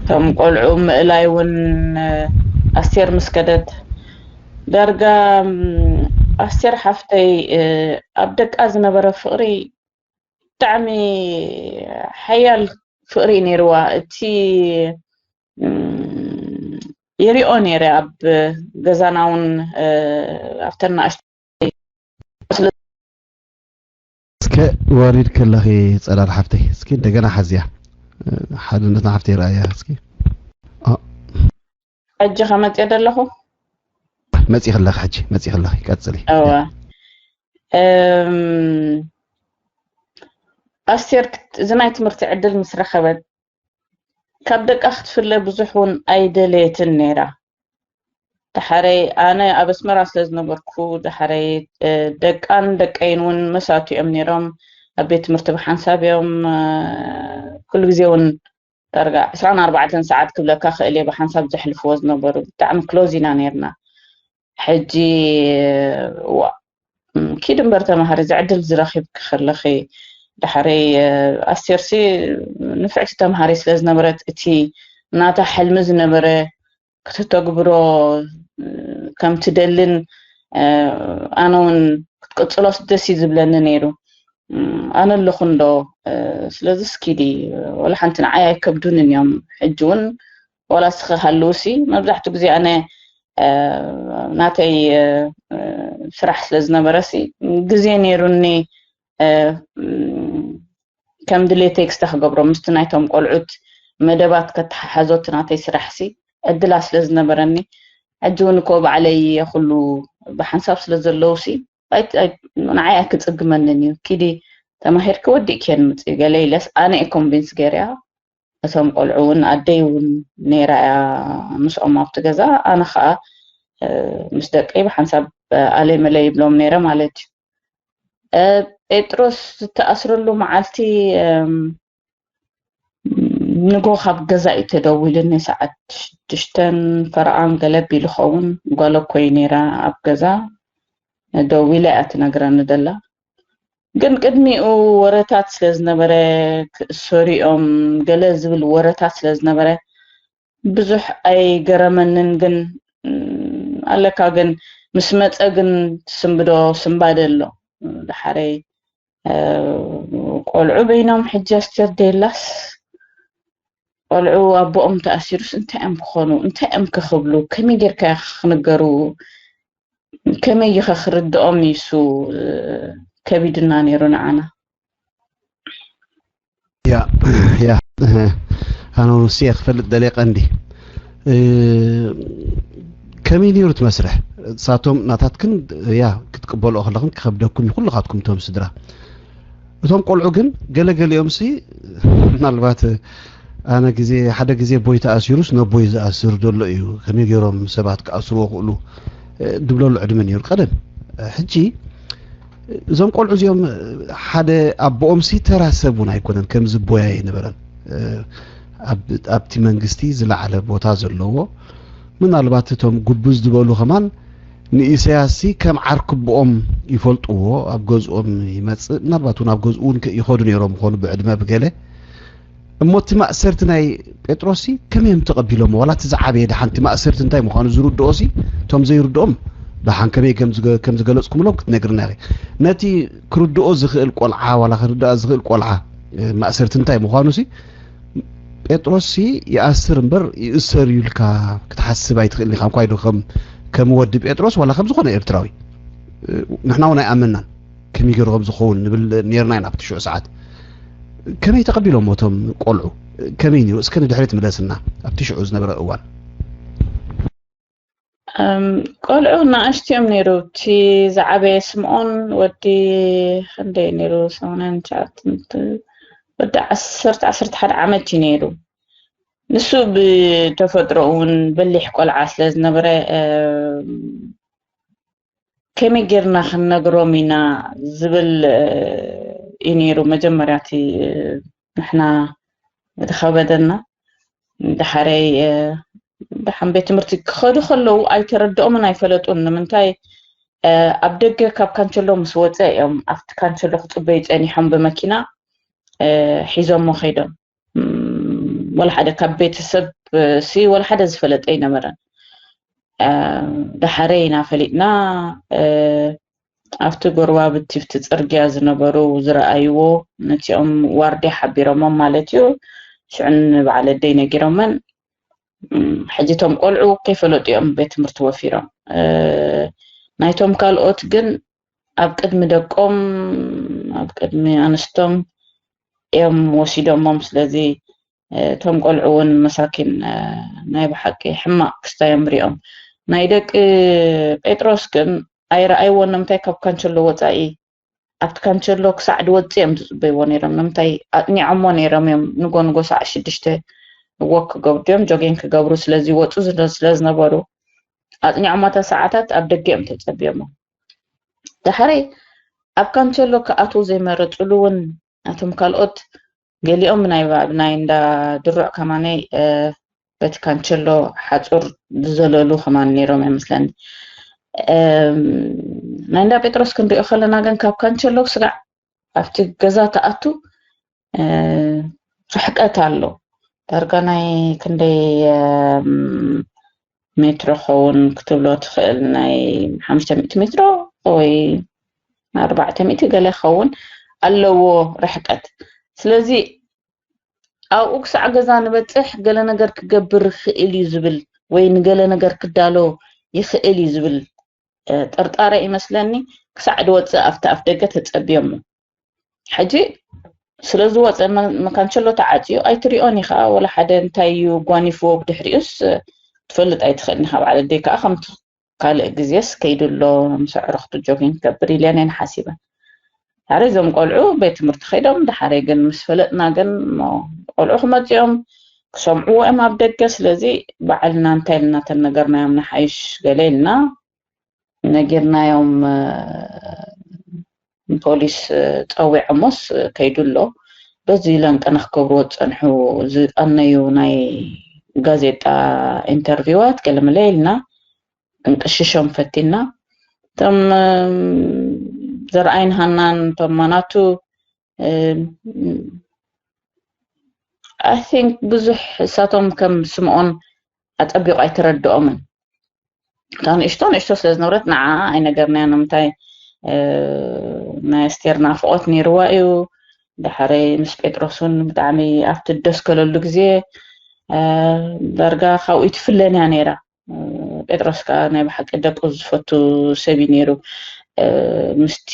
ቶም ቆልዑ ምእላይ እውን ኣስቴር ምስከደት ዳርጋ ኣስቴር ሓፍተይ ኣብ ደቃ ዝነበረ ፍቕሪ ብጣዕሚ ሓያል ፍቕሪ ነይርዋ እቲ የሪኦ ነይረ ኣብ ገዛና እውን ኣብተና እስከ ወሪድ ከለኺ ጸዳል ሓፍተይ እስኪ እንደገና ሓዝያ ሓድነትና ሓፍተይ ረኣያ እስኪ ሕጂ ከመፅእ ደለኹ መፅእ ከለኺ ሕጂ መፅእ ከለኺ ቀጽሊ أستير زناي تمرت عدل مسرخبت كابدك أختفل بزحون أيدليت النيرة دحري أنا أبس مراس لازم بركو دحري دك أن دك أينون مساتي أمنيرم أبيت مرتب حنساب يوم كل جزيون ترجع 24 ساعات قبل كاخ اللي بحنساب زحلف وزن بر تعمل كلوزينا نيرنا حجي كيد مبرت مهارز عدل زراخي بخلخي دحري أستيرسي نفعت تمهاري سلاز نبرت اتي ناتا حلم زنبره كتتقبرو كم تدلن أنون كتقصلوس دسي زبلن نيرو أنا اللي خندو سلاز سكيدي ولا حنتن عيا يكبدون اليوم حجون ولا سخ هلوسي ما بزحتو بزي أنا ناتي فرح سلاز نبرسي قزي نيروني كم دليتك استخبروا مستنايتهم قلعت مدبات كتحازوت ناتي سرحسي الدلاس لازم برني أجون كوب علي يخلو بحنساب سلزلوسي أنا عايا كتقمنني كيدي تماهير كودي كان متقالي لس أنا كونفينس غيرها أسهم قلعون أديون نيرا مش أما بتجزا أنا خا مصدقي بحنساب علي ملاي بلوم نيرا مالتي ጴጥሮስ ተኣስረሉ መዓልቲ ንጎ ካብ ገዛ እዩ ተደዊልኒ ሰዓት 6 ፈርዓን ገለብ ኢሉ ኸውን ጓሎ ኮይ ነይራ ኣብ ገዛ ደዊላ እያ ትነግረኒ ደላ ግን ቅድሚኡ ወረታት ስለዝነበረ ክእሰሪኦም ገለ ዝብል ወረታት ስለዝነበረ ብዙሕ ኣይገረመንን ግን ኣለካ ግን ምስ መፀ ግን ስምብዶ ስምባደሎ دحري قلعو بينهم حجاستر ديلاس قلعو أبوهم تأثيرس انت أم خونو انت أم كخبلو كمي دير كخنقرو كمي يخرد أميسو كبيدنا نيرون عنا يا أنا نسيخ فلت دليق عندي كمي نيرت مسرح ساتهم ناتاتكن يا كتقبلوا أخلاقكم كخبدكم كل خاتكم توم سدرا وتوم قلعوا جن جل يومسي نالبات أنا جزي حدا جزي بوي تأثيروس نبوي تأثير دول إيو كمي جيرهم سبعة كأسروا وقولوا دبلوا العدمن يور قدم حجي زوم قلعوا يوم حدا أبو أمسي ترى سبونا يكونن كم زبويا نبرن أبتي منجستي زل على بوتاز اللو ምናልባት እቶም ጉብዝ ዝበሉ ኸማን ንኢሳያሲ ከም ዓርክብኦም ይፈልጥዎ ኣብ ገዝኦም ይመጽእ ምናልባት እውን ኣብ ገዝኡን ይኸዱ ነይሮም ኮኑ ብዕድመ ብገለ እሞቲ ማእሰርቲ ናይ ጴጥሮሲ ከመይም ተቐቢሎም ዋላ ትዝዓበየ ድሓንቲ ማእሰርቲ እንታይ ምዃኑ ዝርድኦሲ እቶም ዘይርድኦም ብሓን ከመይ ከም ዝገለጽኩምሎም ክትነግርና ኢኺ ነቲ ክርድኦ ዝኽእል ቆልዓ ዋላ ክርዳእ ዝኽእል ቆልዓ ማእሰርቲ እንታይ ምዃኑሲ ጴጥሮሲ ይኣስር እምበር ይእሰር ይብልካ ክትሓስብ ኣይትኽእልኒ ኢኻ እንኳ ኢሉ ከም ወዲ ጴጥሮስ ዋላ ከም ዝኾነ ኤርትራዊ ንሕና እውን ኣይኣመናን ከመይ ገይሩ ከም ዝኸውን ንብል ነርና ኢና ኣብቲ ሽዑ ሰዓት ከመይ ተቐቢሎም እቶም ቆልዑ ከመይ ነይሩ እስከ ንድሕሪት መለስና ኣብቲ ሽዑ ዝነበረ እዋን ቆልዑ ንኣሽትዮም ነይሩ እቲ ዝዓበየ ስምዖን ወዲ ክንደይ ነይሩ 89 ወዲ 11 ዓመት እዩ ነይሩ ንሱ ብተፈጥሮ እውን በሊሕ ቆልዓ ስለ ዝነበረ ከመይ ጌርና ክንነግሮም ኢና ዝብል እዩ ነይሩ መጀመርያ እቲ ንሕና ዝኸበደና ድሓረይ ብሓን ቤት ትምህርቲ ክኸዱ ከለዉ ኣይተረድኦምን ኣይፈለጡን ንምንታይ ኣብ ደገ ካብ ካንቸሎ ምስ ወፀ እዮም ኣብቲ ካንቸሎ ክፅበዩ ፀኒሖም ብመኪና ሒዞሞ ኸይዶም ወላ ሓደ ካብ ቤተሰብ ሲ ወላ ሓደ ዝፈለጠ ይነበረን ድሓረይ ኢና ፈሊጥና ኣብቲ ጎርባብቲ ብቲ ፅርግያ ዝነበሩ ዝረኣይዎ ነቲኦም ዋርድያ ሓቢሮሞም ማለት እዩ ሽዑን በዓለደይ ነጊሮመን ሕጂቶም ቆልዑ ከይፈለጡ እዮም ቤት ትምህርቲ ወፊሮም ናይቶም ካልኦት ግን ኣብ ቅድሚ ደቆም ኣብ ቅድሚ ኣንስቶም እዮም ወሲዶሞም ስለዚ እቶም ቆልዑ እውን መሳኪን ናይ ብሓቂ ሕማቅ ክስታዮም ሪኦም ናይ ደቂ ጴጥሮስ ግን ኣይረኣይዎን ንምንታይ ካብ ካንቸሎ ወፃኢ ኣብቲ ካንቸሎ ክሳዕ ድወፅ እዮም ዝፅበይዎ ነይሮም ንምንታይ ኣጥኒዖሞ ነይሮም እዮም ንጎንጎ ሳዕ 6 ወክ ክገብሩ ጆጊንግ ክገብሩ ስለዚ ወፁ ስለዝነበሩ ኣጥኒዖማታ ሰዓታት ኣብ ደገ እዮም ተፀቢዮሞ ድሓረይ ኣብ ካንቸሎ ክኣትዉ ዘይመረፅሉ እውን እቶም ካልኦት ገሊኦም ናይ እንዳ ድሩዕ ከማነይ በቲ ካንቸሎ ሓፁር ዝዘለሉ ከማን ነይሮም ይመስለኒ ናይ እንዳ ጴጥሮስ ክንሪኦ ከለና ግን ካብ ካንቸሎ ስጋዕ ኣብቲ ገዛ ተኣቱ ርሕቀት ኣሎ ዳርጋ ናይ ክንደይ ሜትሮ ኸውን ክትብሎ ትኽእል ናይ 500 ሜትሮ ወይ 400 ገለ ኸውን ኣለዎ ርሕቀት ስለዚ ኣብኡ ክሳዕ ገዛ ንበፅሕ ገለ ነገር ክገብር ክእል እዩ ዝብል ወይ ንገለ ነገር ክዳሎ ይኽእል እዩ ዝብል ጥርጣረ ይመስለኒ ክሳዕ ድወፅእ ኣብቲ ኣፍ ደገ ተፀቢዮሞ ሕጂ ስለዚ ወፅእ መካንቸሎ ተዓፅዩ ኣይትሪኦን ኢኻ ወላ ሓደ እንታይ እዩ ጓኒፍዎ ብድሕሪኡስ ትፈልጥ ኣይትኽእልኒ ኢኻ በዓለደይ ከዓ ከምቲ ካልእ ግዜስ ከይድሎ ምስዕርኽቱ ጆጊንግ ክገብር ኢልያ ነይን ሓሲበ ድሓረይ እዞም ቆልዑ ቤት ትምህርቲ ኸይዶም ድሓረይ ግን ምስ ፈለጥና ግን ቆልዑ ክመፅኦም ክሰምዕዎ እዮም ኣብ ደገ ስለዚ በዓልና እንታይ ኢልና ተነገርናዮም ንሓይሽ ገለ ኢልና ነጊርናዮም ፖሊስ ፀዊዖሞስ ከይድሎ በዚ ኢለን ቀነ ክገብርዎ ፀንሑ ዝቐነዩ ናይ ጋዜጣ ኢንተርቪዋት ገለመለ ኢልና እንቅሽሾም ፈቲና እቶም ዘርኣይን ሃናን እቶም ማናቱ I think ብዙሕ እሳቶም ከም ስምዖን ኣፀቢቑ ኣይተረድኦምን ካን ንእሽቶ ስለዝነበረት ንዓ ኣይነገርናያ ንምንታይ ናይ ኣስቴር ናፍቆት ነይርዋ እዩ ድሓረይ ምስ ጴጥሮስን ብጣዕሚ ኣብቲ ደስከለሉ ግዜ ዳርጋ ካብኡ ይትፍለን እያ ነይራ ጴጥሮስ ከዓ ናይ ብሓቂ ደቁ ዝፈቱ ሰብ እዩ ነይሩ ምስቲ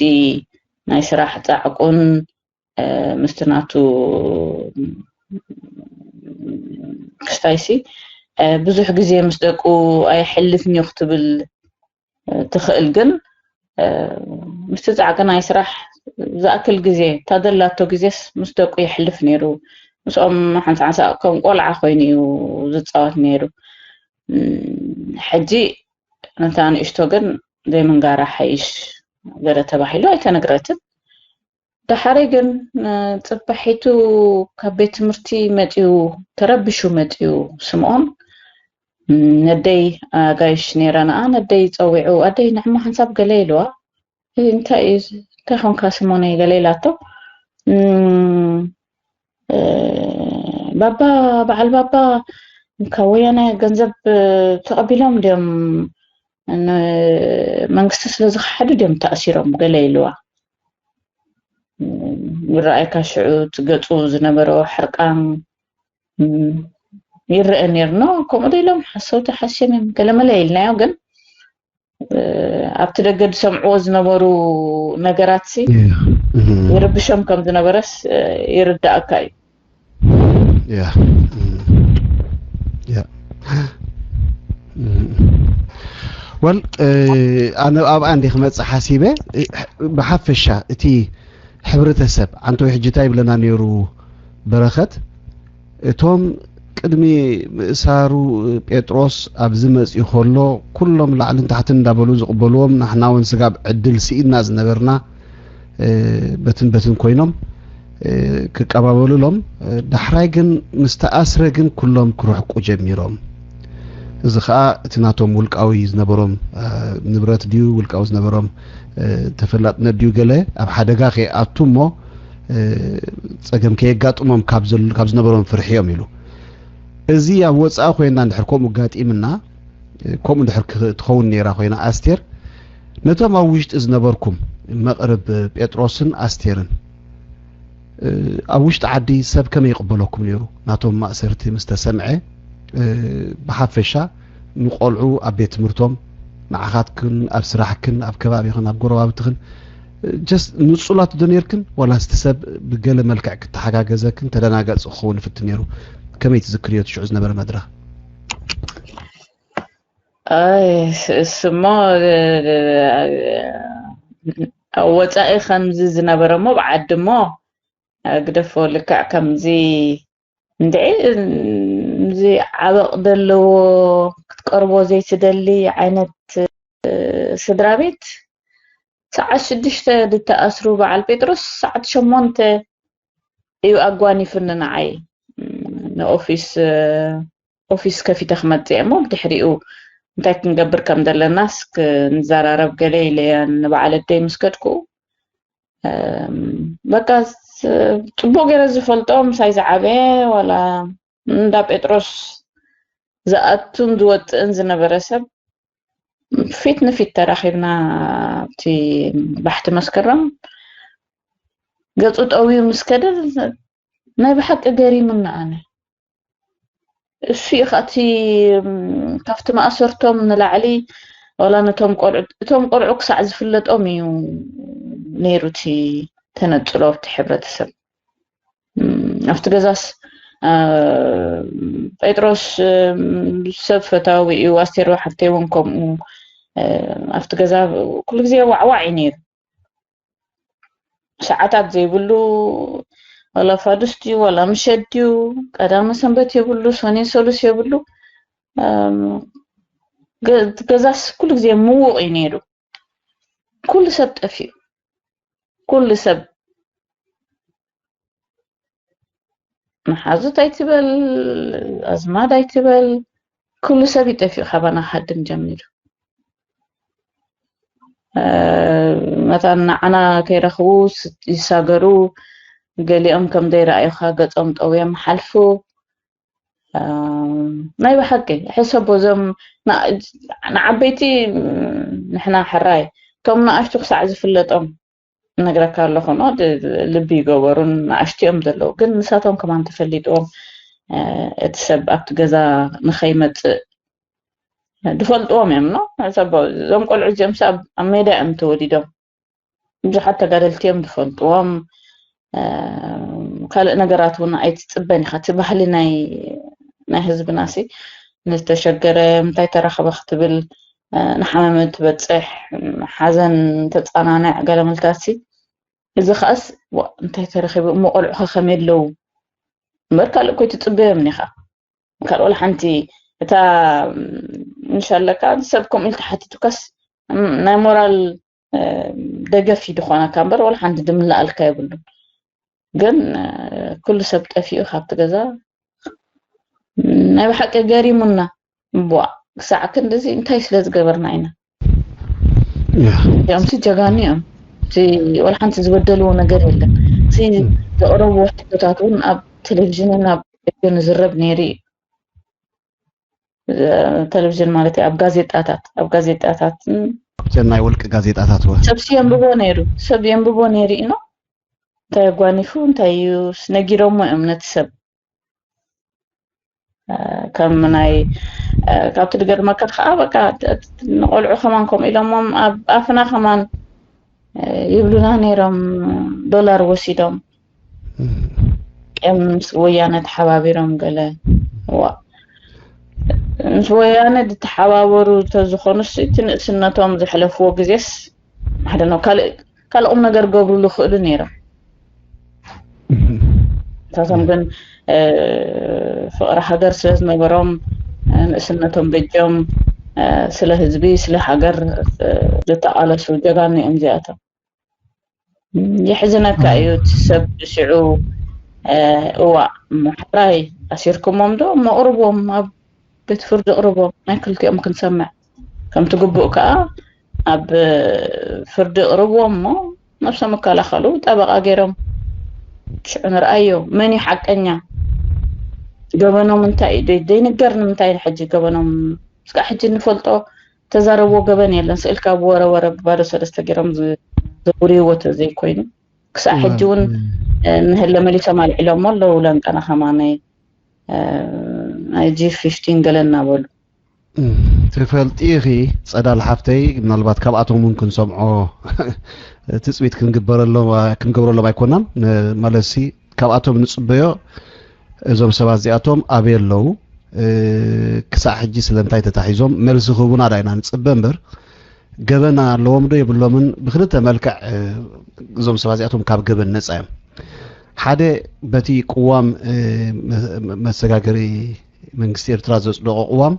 ናይ ስራሕ ፃዕቁን ምስቲ ናቱ ክስታይሲ ብዙሕ ግዜ ምስ ደቁ ኣይሕልፍኒ ክትብል ትኽእል ግን ምስቲ ፃዕቂ ናይ ስራሕ ዝኣክል ግዜ ታደላቶ ግዜስ ምስ ደቁ ይሕልፍ ነይሩ ምስኦም ሓንሳዓንሳ ከም ቆልዓ ኮይኑ እዩ ዝፃወት ነይሩ ሕጂ ነታ ንእሽቶ ግን ዘይምንጋራ ሓይሽ ገለ ተባሂሉ ኣይተነግረትን ድሓረይ ግን ፅባሒቱ ካብ ቤት ትምህርቲ መፅኡ ተረቢሹ መፅኡ ስምዖን ندي قايش نيرانا ندي تصوعو أدي نحن حنساب قليلوا انت تاخون كاسموني قليلاتو بابا بعل بابا مكوينا جنزب تقبلهم ديم ان منقست سلازخ حد ديم تأثيرهم قليلوا رأيك شعوت قطو زنبرو حرقان يرأى نيرنا كم ديلهم حسوت حسيم كلام ليلنا وقن أبتدقد سمعوا زنبرو نقراتسي يربشهم كم زنبرس يرد أكاي well أنا أبغى عندي خمس حاسبة بحفشة تي حبرتسب عنتو حجتاي بلنا نيرو برخت توم قدمي سارو بيتروس أبزمس يخلو كلهم لعلن تحت ندبلو زقبلوهم نحنا ونسقاب عدل سيدنا زنبرنا بتن كوينهم كقبابلو لهم دحرايجن مستأسرجن كلهم كروحكو جميرهم زخا تناتهم ولقاوي زنبرهم نبرت ديو ولقاو زنبرهم تفلط نديو غله اب حدغا خي اتومو صقم كيغاطمم كاب زنبرهم فرحيهم يلو ازي اب وصا خوينا ندحركم غاطيمنا كوم ندحر تخون نيرا خوينا استير نتوما وشت زنبركم مقرب بيتروسن استيرن أوشت عدي سب كم يقبلوكم نيرو ناتهم مأسرتي مستسمعة بحفشة نقولعو أبيت مرتهم معخاتكن أب سراحكن أب كبابيخن أب قروابتخن جست نصولات دنيركن ولا استسب بقال ملكعك تحقاقزكن تدناقز أخوون في التنيرو كم يتذكريو تشعوزنا بلا مدرة اسمو وطاي خمز زنبره مو بعد مو قدفو لكع كمزي ندعي زي عبق دلو كتقربو زي تدلي عينت سدرا بيت ساعة 6 دتأسرو بعل بيتروس ساعة 8 ايو اقواني فننا عاي اوفيس كفي تخمت زعمو بدحريقو انتاي كنقبر كم دل الناس نزارارب قليلي نبعال الدي مسكتكو بقى ጽቡቅ ገረ ዝፈልጦም ሳይዝዓበ ወላ እንዳ ጴጥሮስ ዝኣቱን ዝወጥን ዝነበረ ሰብ ፊት ንፊት ተራኺብና እቲ ባሕቲ መስከረም ገጹ ጠዊዩ ምስከደር ናይ ብሓቂ ገሪሙና ኣነ እሱ ይኻቲ ካብቲ ማእሰርቶም ንላዕሊ ወላ ነቶም ቆልዑ ክሳዕ ዝፍለጦም እዩ ነይሩቲ تنطلو تحبرتسب افتغزاس بيتروس سفتاوي واستيرو حفتيونكم افتغزا كل غزي وعواعي نير ساعات زي بلو ولا فادستي ولا مشديو قدام سنبت يبلو سوني سولس يبلو غزاس كل غزي مو ينيرو كل سبت افي كل سب محازو تايتبل أزمة تايتبل كل سب يتفي خبنا حد جميل مثلا أنا كيرخوس يساقرو قالي كم دايرة أيخا قد أمت أو يم حلفو ما يبحكي حسبو زم نعبيتي نحنا حراي كم ناشتو ساعة في اللي نقرأ الله خنود اللي يقولون عشتيهم دلو قل نساتهم كمان تفليتهم اتسب أكت جزا نخيمة دفلتهم يمنا سبب زم كل عجم سب أميدا أم توليدهم جو حتى قالتيهم دفلتهم قال نقرأتونا أي تتبني خاتي بحلي ناي حزب ناسي نستشجر متى ترخب اختبل نحممت بتصح حزن تتصنعنع قال ملتاسي إذا خاص انت ترخب مو قلعو خميد لو مركا لكو تتصبه منيخا قال ولا حنتي تا ان شاء الله كان سبكم التحتي تكس ناي مورال دغفي دخوانا كامبر ولا حنت دملا الكايبلو ግን كل سبت افيو خابت غزا ناي بحق غاريمنا بوا ساعة كندزي انتي سلاز قبرنا عينا يوم سي جاغانيهم سي ولا حنت زبدلو نقر يلا سي تقربوا حتتاتون اب تلفزيون اب نزرب نيري تلفزيون مالتي اب غازيطاتات جناي ولك غازيطاتات و سبسي ينببو نيري انو تاغوانيفو تايوس نغيروم امنت سب كم مناي كابت دغر ما كان خابا نقولعو كمانكم إلهم أفنا كمان يبلونا نيرم دولار وسيدهم كم سويانة حبابيرهم قال و سويانة تحبابرو تزخونس سنتهم زحلفوا جزيس حدا نو كال نجر قبرو لخؤل نيرم تاسم بن فقر حجر سلاز نبرم سنتهم بجم سله حزبي سله حجر لتعالى شو جاني انجاتهم يحزنك ايوت سب شعو هو محراي اسيركم ممدو ما قربهم ما بتفرد قربهم ما كلتي ممكن سمع كم تقبؤ كا اب فرد قربهم ما نفس ما كلا خلو طبقه غيرهم شعن رايو مني حقنيا جبنهم انتي دي نقرن انتي الحج جبنهم اسكا حج نفلطو تزاربو جبن يلن سئلكا بورا بارو سلسته جرام زوري وت زي كوينو كسا حجون نهلا مليسا مال علوم والله ولن انا خماني اي جي 15 قالنا بولو تفلطيخي صدال حفتي منالبات كاباتهم ممكن سمعو تسويت كنقبرلو بايكونام مالسي كاباتهم نصبيو እዞም ሰባት እዚኣቶም ኣበየለው ክሳዕ ሕጂ ስለንታይ ተታሒዞም መልሲ ክቡና ዳይና ንፅበ እምበር ገበና ኣለዎም ዶ የብሎምን ብክልተ መልክዕ እዞም ሰባት እዚኣቶም ካብ ገበን ነፃ እዮም ሓደ በቲ ቅዋም መሰጋገሪ መንግስቲ ኤርትራ ዘፅደቆ ቅዋም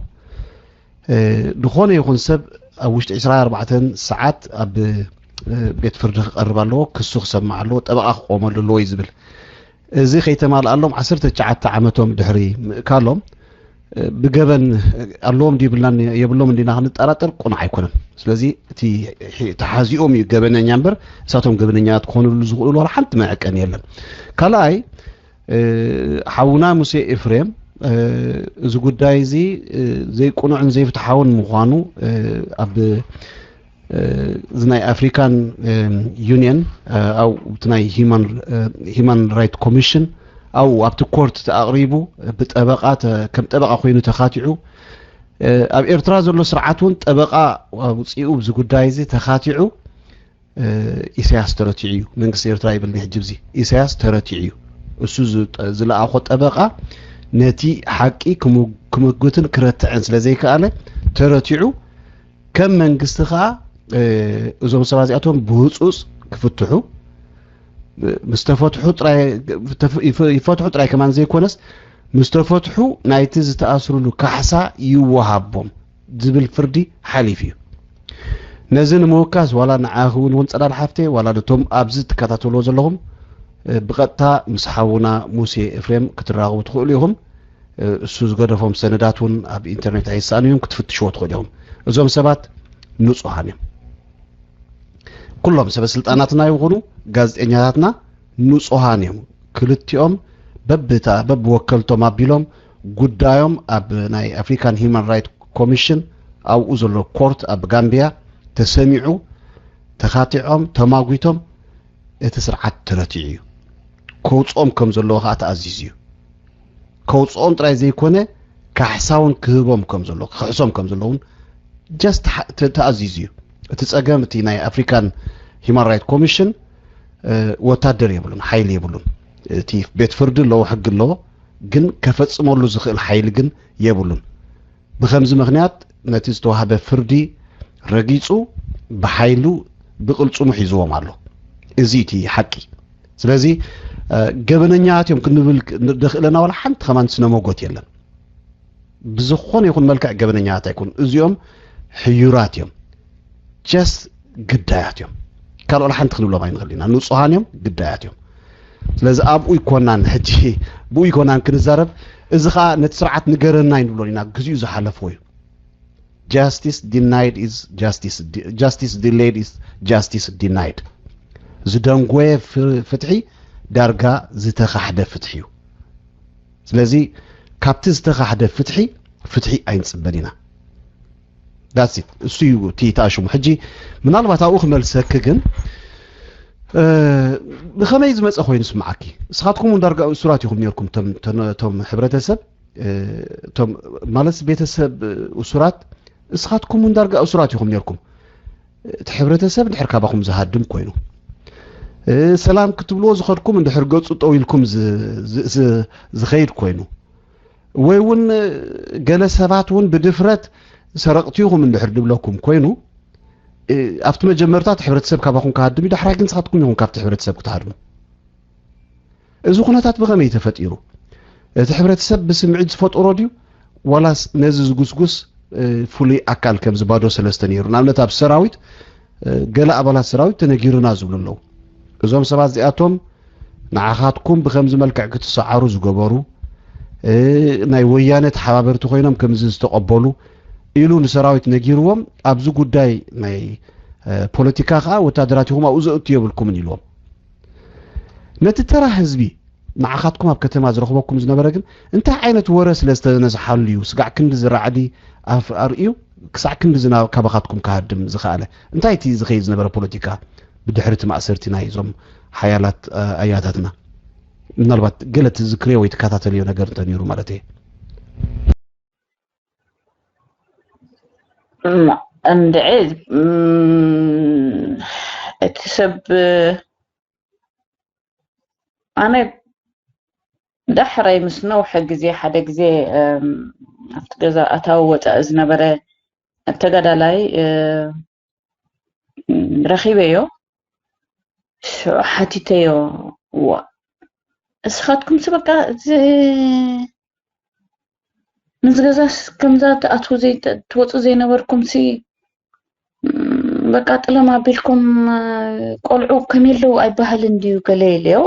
ድኾነ ይኹን ሰብ ኣብ ውሽጢ 24 ሰዓት ኣብ ቤት ፍርዲ ክቐርብ ኣለዎ ክሱ ክሰማዕ ኣለዎ ጠበቓ ክቆመሉ ኣለዎ እዩ ዝብል እዚ ከይተማል ኣለዎም 19 ዓመቶም ድሕሪ ምእካሎም ብገበን ኣለዎም ዲብላን የብሎም እንዲና ክንጠራጠር ቁኑዕ ኣይኮነን ስለዚ እቲ ተሓዚኦም እዩ ገበነኛ እምበር እሳቶም ገበነኛት ክኾኑሉ ዝኽእሉ ወላ ሓንቲ መዐቀን የለን ካልኣይ ሓውና ሙሴ ኤፍሬም እዚ ጉዳይ እዚ ዘይቁኑዕን ዘይፍትሓውን ምዃኑ ኣብ زناي أفريكان يونيون أو تناي هيمان رايت كوميشن أو أبت كورت تقريبو بتأبقات كم تأبقى خوينو تخاتعو أب إرتراز اللو سرعتون تأبقى وصيقو بزقود دايزي تخاتعو إسياس تراتيعيو من قصير ترايب اللي حجبزي إسياس تراتيعيو السوز زلا أخو تأبقى نتي حقي كمقوتن كرتعن سلازي كأله تراتيعو كم من قصتها እዞም ሰባት እዚኣቶም ብህፁፅ ክፍትሑ ምስተፈትሑ ጥራይ ይፈትሑ ጥራይ ከማን ዘይኮነስ ምስተፈትሑ ናይቲ ዝተኣስሩሉ ካሕሳ ይወሃቦም ዝብል ፍርዲ ሓሊፍ እዩ ነዚ ንምውካስ ዋላ ንዓኹን እውን ፀዳል ሓፍቴ ዋላ ነቶም ኣብዚ ትከታተልዎ ዘለኹም ብቐጥታ ምስ ሓውና ሙሴ ኤፍሬም ክትራኸቡ ትኽእሉ ኢኹም እሱ ዝገደፎም ሰነዳት እውን ኣብ ኢንተርኔት ኣይሰኣኑ እዮም ክትፍትሽዎ ትኽእሉ ኢኹም እዞም ሰባት ንጹሃን እዮም كلهم سبب سلطاناتنا يقولوا غازيطنياتنا نصوحان يوم كلتيوم بب وكلتهم ابيلهم غدايوم اب ناي افريكان هيومن رايت كوميشن او اوزلو كورت اب غامبيا تسمعوا تخاطعهم تماغيتهم اتسرعت تراتيو كوصوم كم زلو خات عزيزيو كوصوم تراي زيكونه كحساون كهبوم كم زلو خصوم كم زلون جاست تعزيزيو تتصقم تي ناي افريكان هيومن رايت كوميشن وتادر يبلون حيل يبلون تي بيت فرد لو حق لو جن كفصمولو زخيل حيل جن يبلون بخمس مغنيات نتي ዝተዋሃበ ፍርዲ ረጊጹ በኃይሉ ብቅልጹ ምሒዝዎ ማሎ እዚቲ ሐቂ ስለዚ ገበነኛት እዮም ክንብል ደኽለና ወላ ሓንቲ ከማን ስነመጎት የለን ብዝኾነ ይኹን መልክዕ ገበነኛት ኣይኮን እዚኦም ሕዩራት እዮም just قداياتهم قالوا لحن تخلوا ما ينغلينا نصهانهم قداياتهم ስለዚ ኣብኡ ይኮናን ሕጂ ብኡ ይኮናን ክንዛረብ እዚ ኸኣ ነቲ ስርዓት ንገረና ይንብሎን ኢናግዚኡ ዝሓለፈ እዩ justice denied is justice delayed is justice denied ዝደንጎየ ፍትሒ ዳርጋ ዝተኻሕደ ፍትሒ እዩ ስለዚ ካብቲ ዝተኻሕደ ፍትሒ ኣይንፅበል ኢና that's it እሱ እዩ እቲ ተኣሽሙ ሕጂ ምናልባት ኣብኡ ክመልሰክ ግን ብኸመይ ዝመፀ ኮይኑ ስማዓኪ እስኻትኩም ዳርጋ እሱራት ኢኹም ነርኩም ቶም ሕብረተሰብ ቶም ማለት ቤተሰብ እሱራት እስኻትኩም ዳርጋ እሱራት ኢኹም ነርኩም እቲ ሕብረተሰብ ድሕር ካባኹም ዝሃድም ኮይኑ ሰላም ክትብልዎ ዝኸድኩም እንድሕር ገፁ ጠው ኢልኩም ዝኸይድ ኮይኑ ወይ እውን ገለ ሰባት እውን ብድፍረት ሰረቕቲኹም እንድሕር ድብለኩም ኮይኑ ኣብቲ መጀመርታት ሕብረተሰብ ካባኹም ክሃድም እዩ ዳሕራይ ግን ንስኻትኩም ኢኹም ካብቲ ሕብረተሰብ ክትሃድሙ እዚ ኩነታት ብኸመይ ተፈጢሩ እቲ ሕብረተሰብ ብስምዒት ዝፈጥሮ ድዩ ዋላስ ነዚ ዝጉስጉስ ፍሉይ ኣካል ከም ዝባዶ ሰለስተ ነይሩ ንኣብነት ኣብ ሰራዊት ገለ ኣባላት ሰራዊት ተነጊሩና ዝብሉ ኣለዉ እዞም ሰባት እዚኣቶም ንዓኻትኩም ብከምዚ መልክዕ ክትሰዓሩ ዝገበሩ ናይ ወያነ ተሓባበርቲ ኮይኖም ከምዚ ዝተቐበሉ ኢሉ ንሰራዊት ነጊርዎም ኣብዚ ጉዳይ ናይ ፖለቲካ ከዓ ወታደራት ይኹም ኣብኡ ዘእቱ የብልኩምን ኢልዎም ነቲ ተራ ህዝቢ ንዓኻትኩም ኣብ ከተማ ዝረኽበኩም ዝነበረ ግን እንታይ ዓይነት ወረ ስለ ዝተነዝሓሉ እዩ ስጋዕ ክንዲ ዝራዕዲ ኣርእዩ ክሳዕ ክንዲ ካባኻትኩም ክሃድም ዝኸኣለ እንታይ እቲ ዝኸይድ ዝነበረ ፖለቲካ ብድሕሪ እቲ ማእሰርቲ ናይ እዞም ሓያላት ኣያታትና ምናልባት ገለ ትዝክርዮ ወይ ትከታተልዮ ነገር እንተነይሩ ማለት እየ እንድዒ እቲ ሰብ ኣነ ዳሕራይ ምስ ነውሐ ግዜ ሓደ ግዜ ኣብቲ ገዛ ኣታዊ ወፃኢ ዝነበረ ተጋዳላይ ረኺበዮ ሓቲተዮ እስኻትኩም በቃ ንዝገዛስ ከምዛ ትወፁ ዘይነበርኩም ሲ በቃ ጥለም ኣቢልኩም ቆልዑ ከመይ ኣለዉ ኣይበሃልን ድዩ ገለ ኢልዮ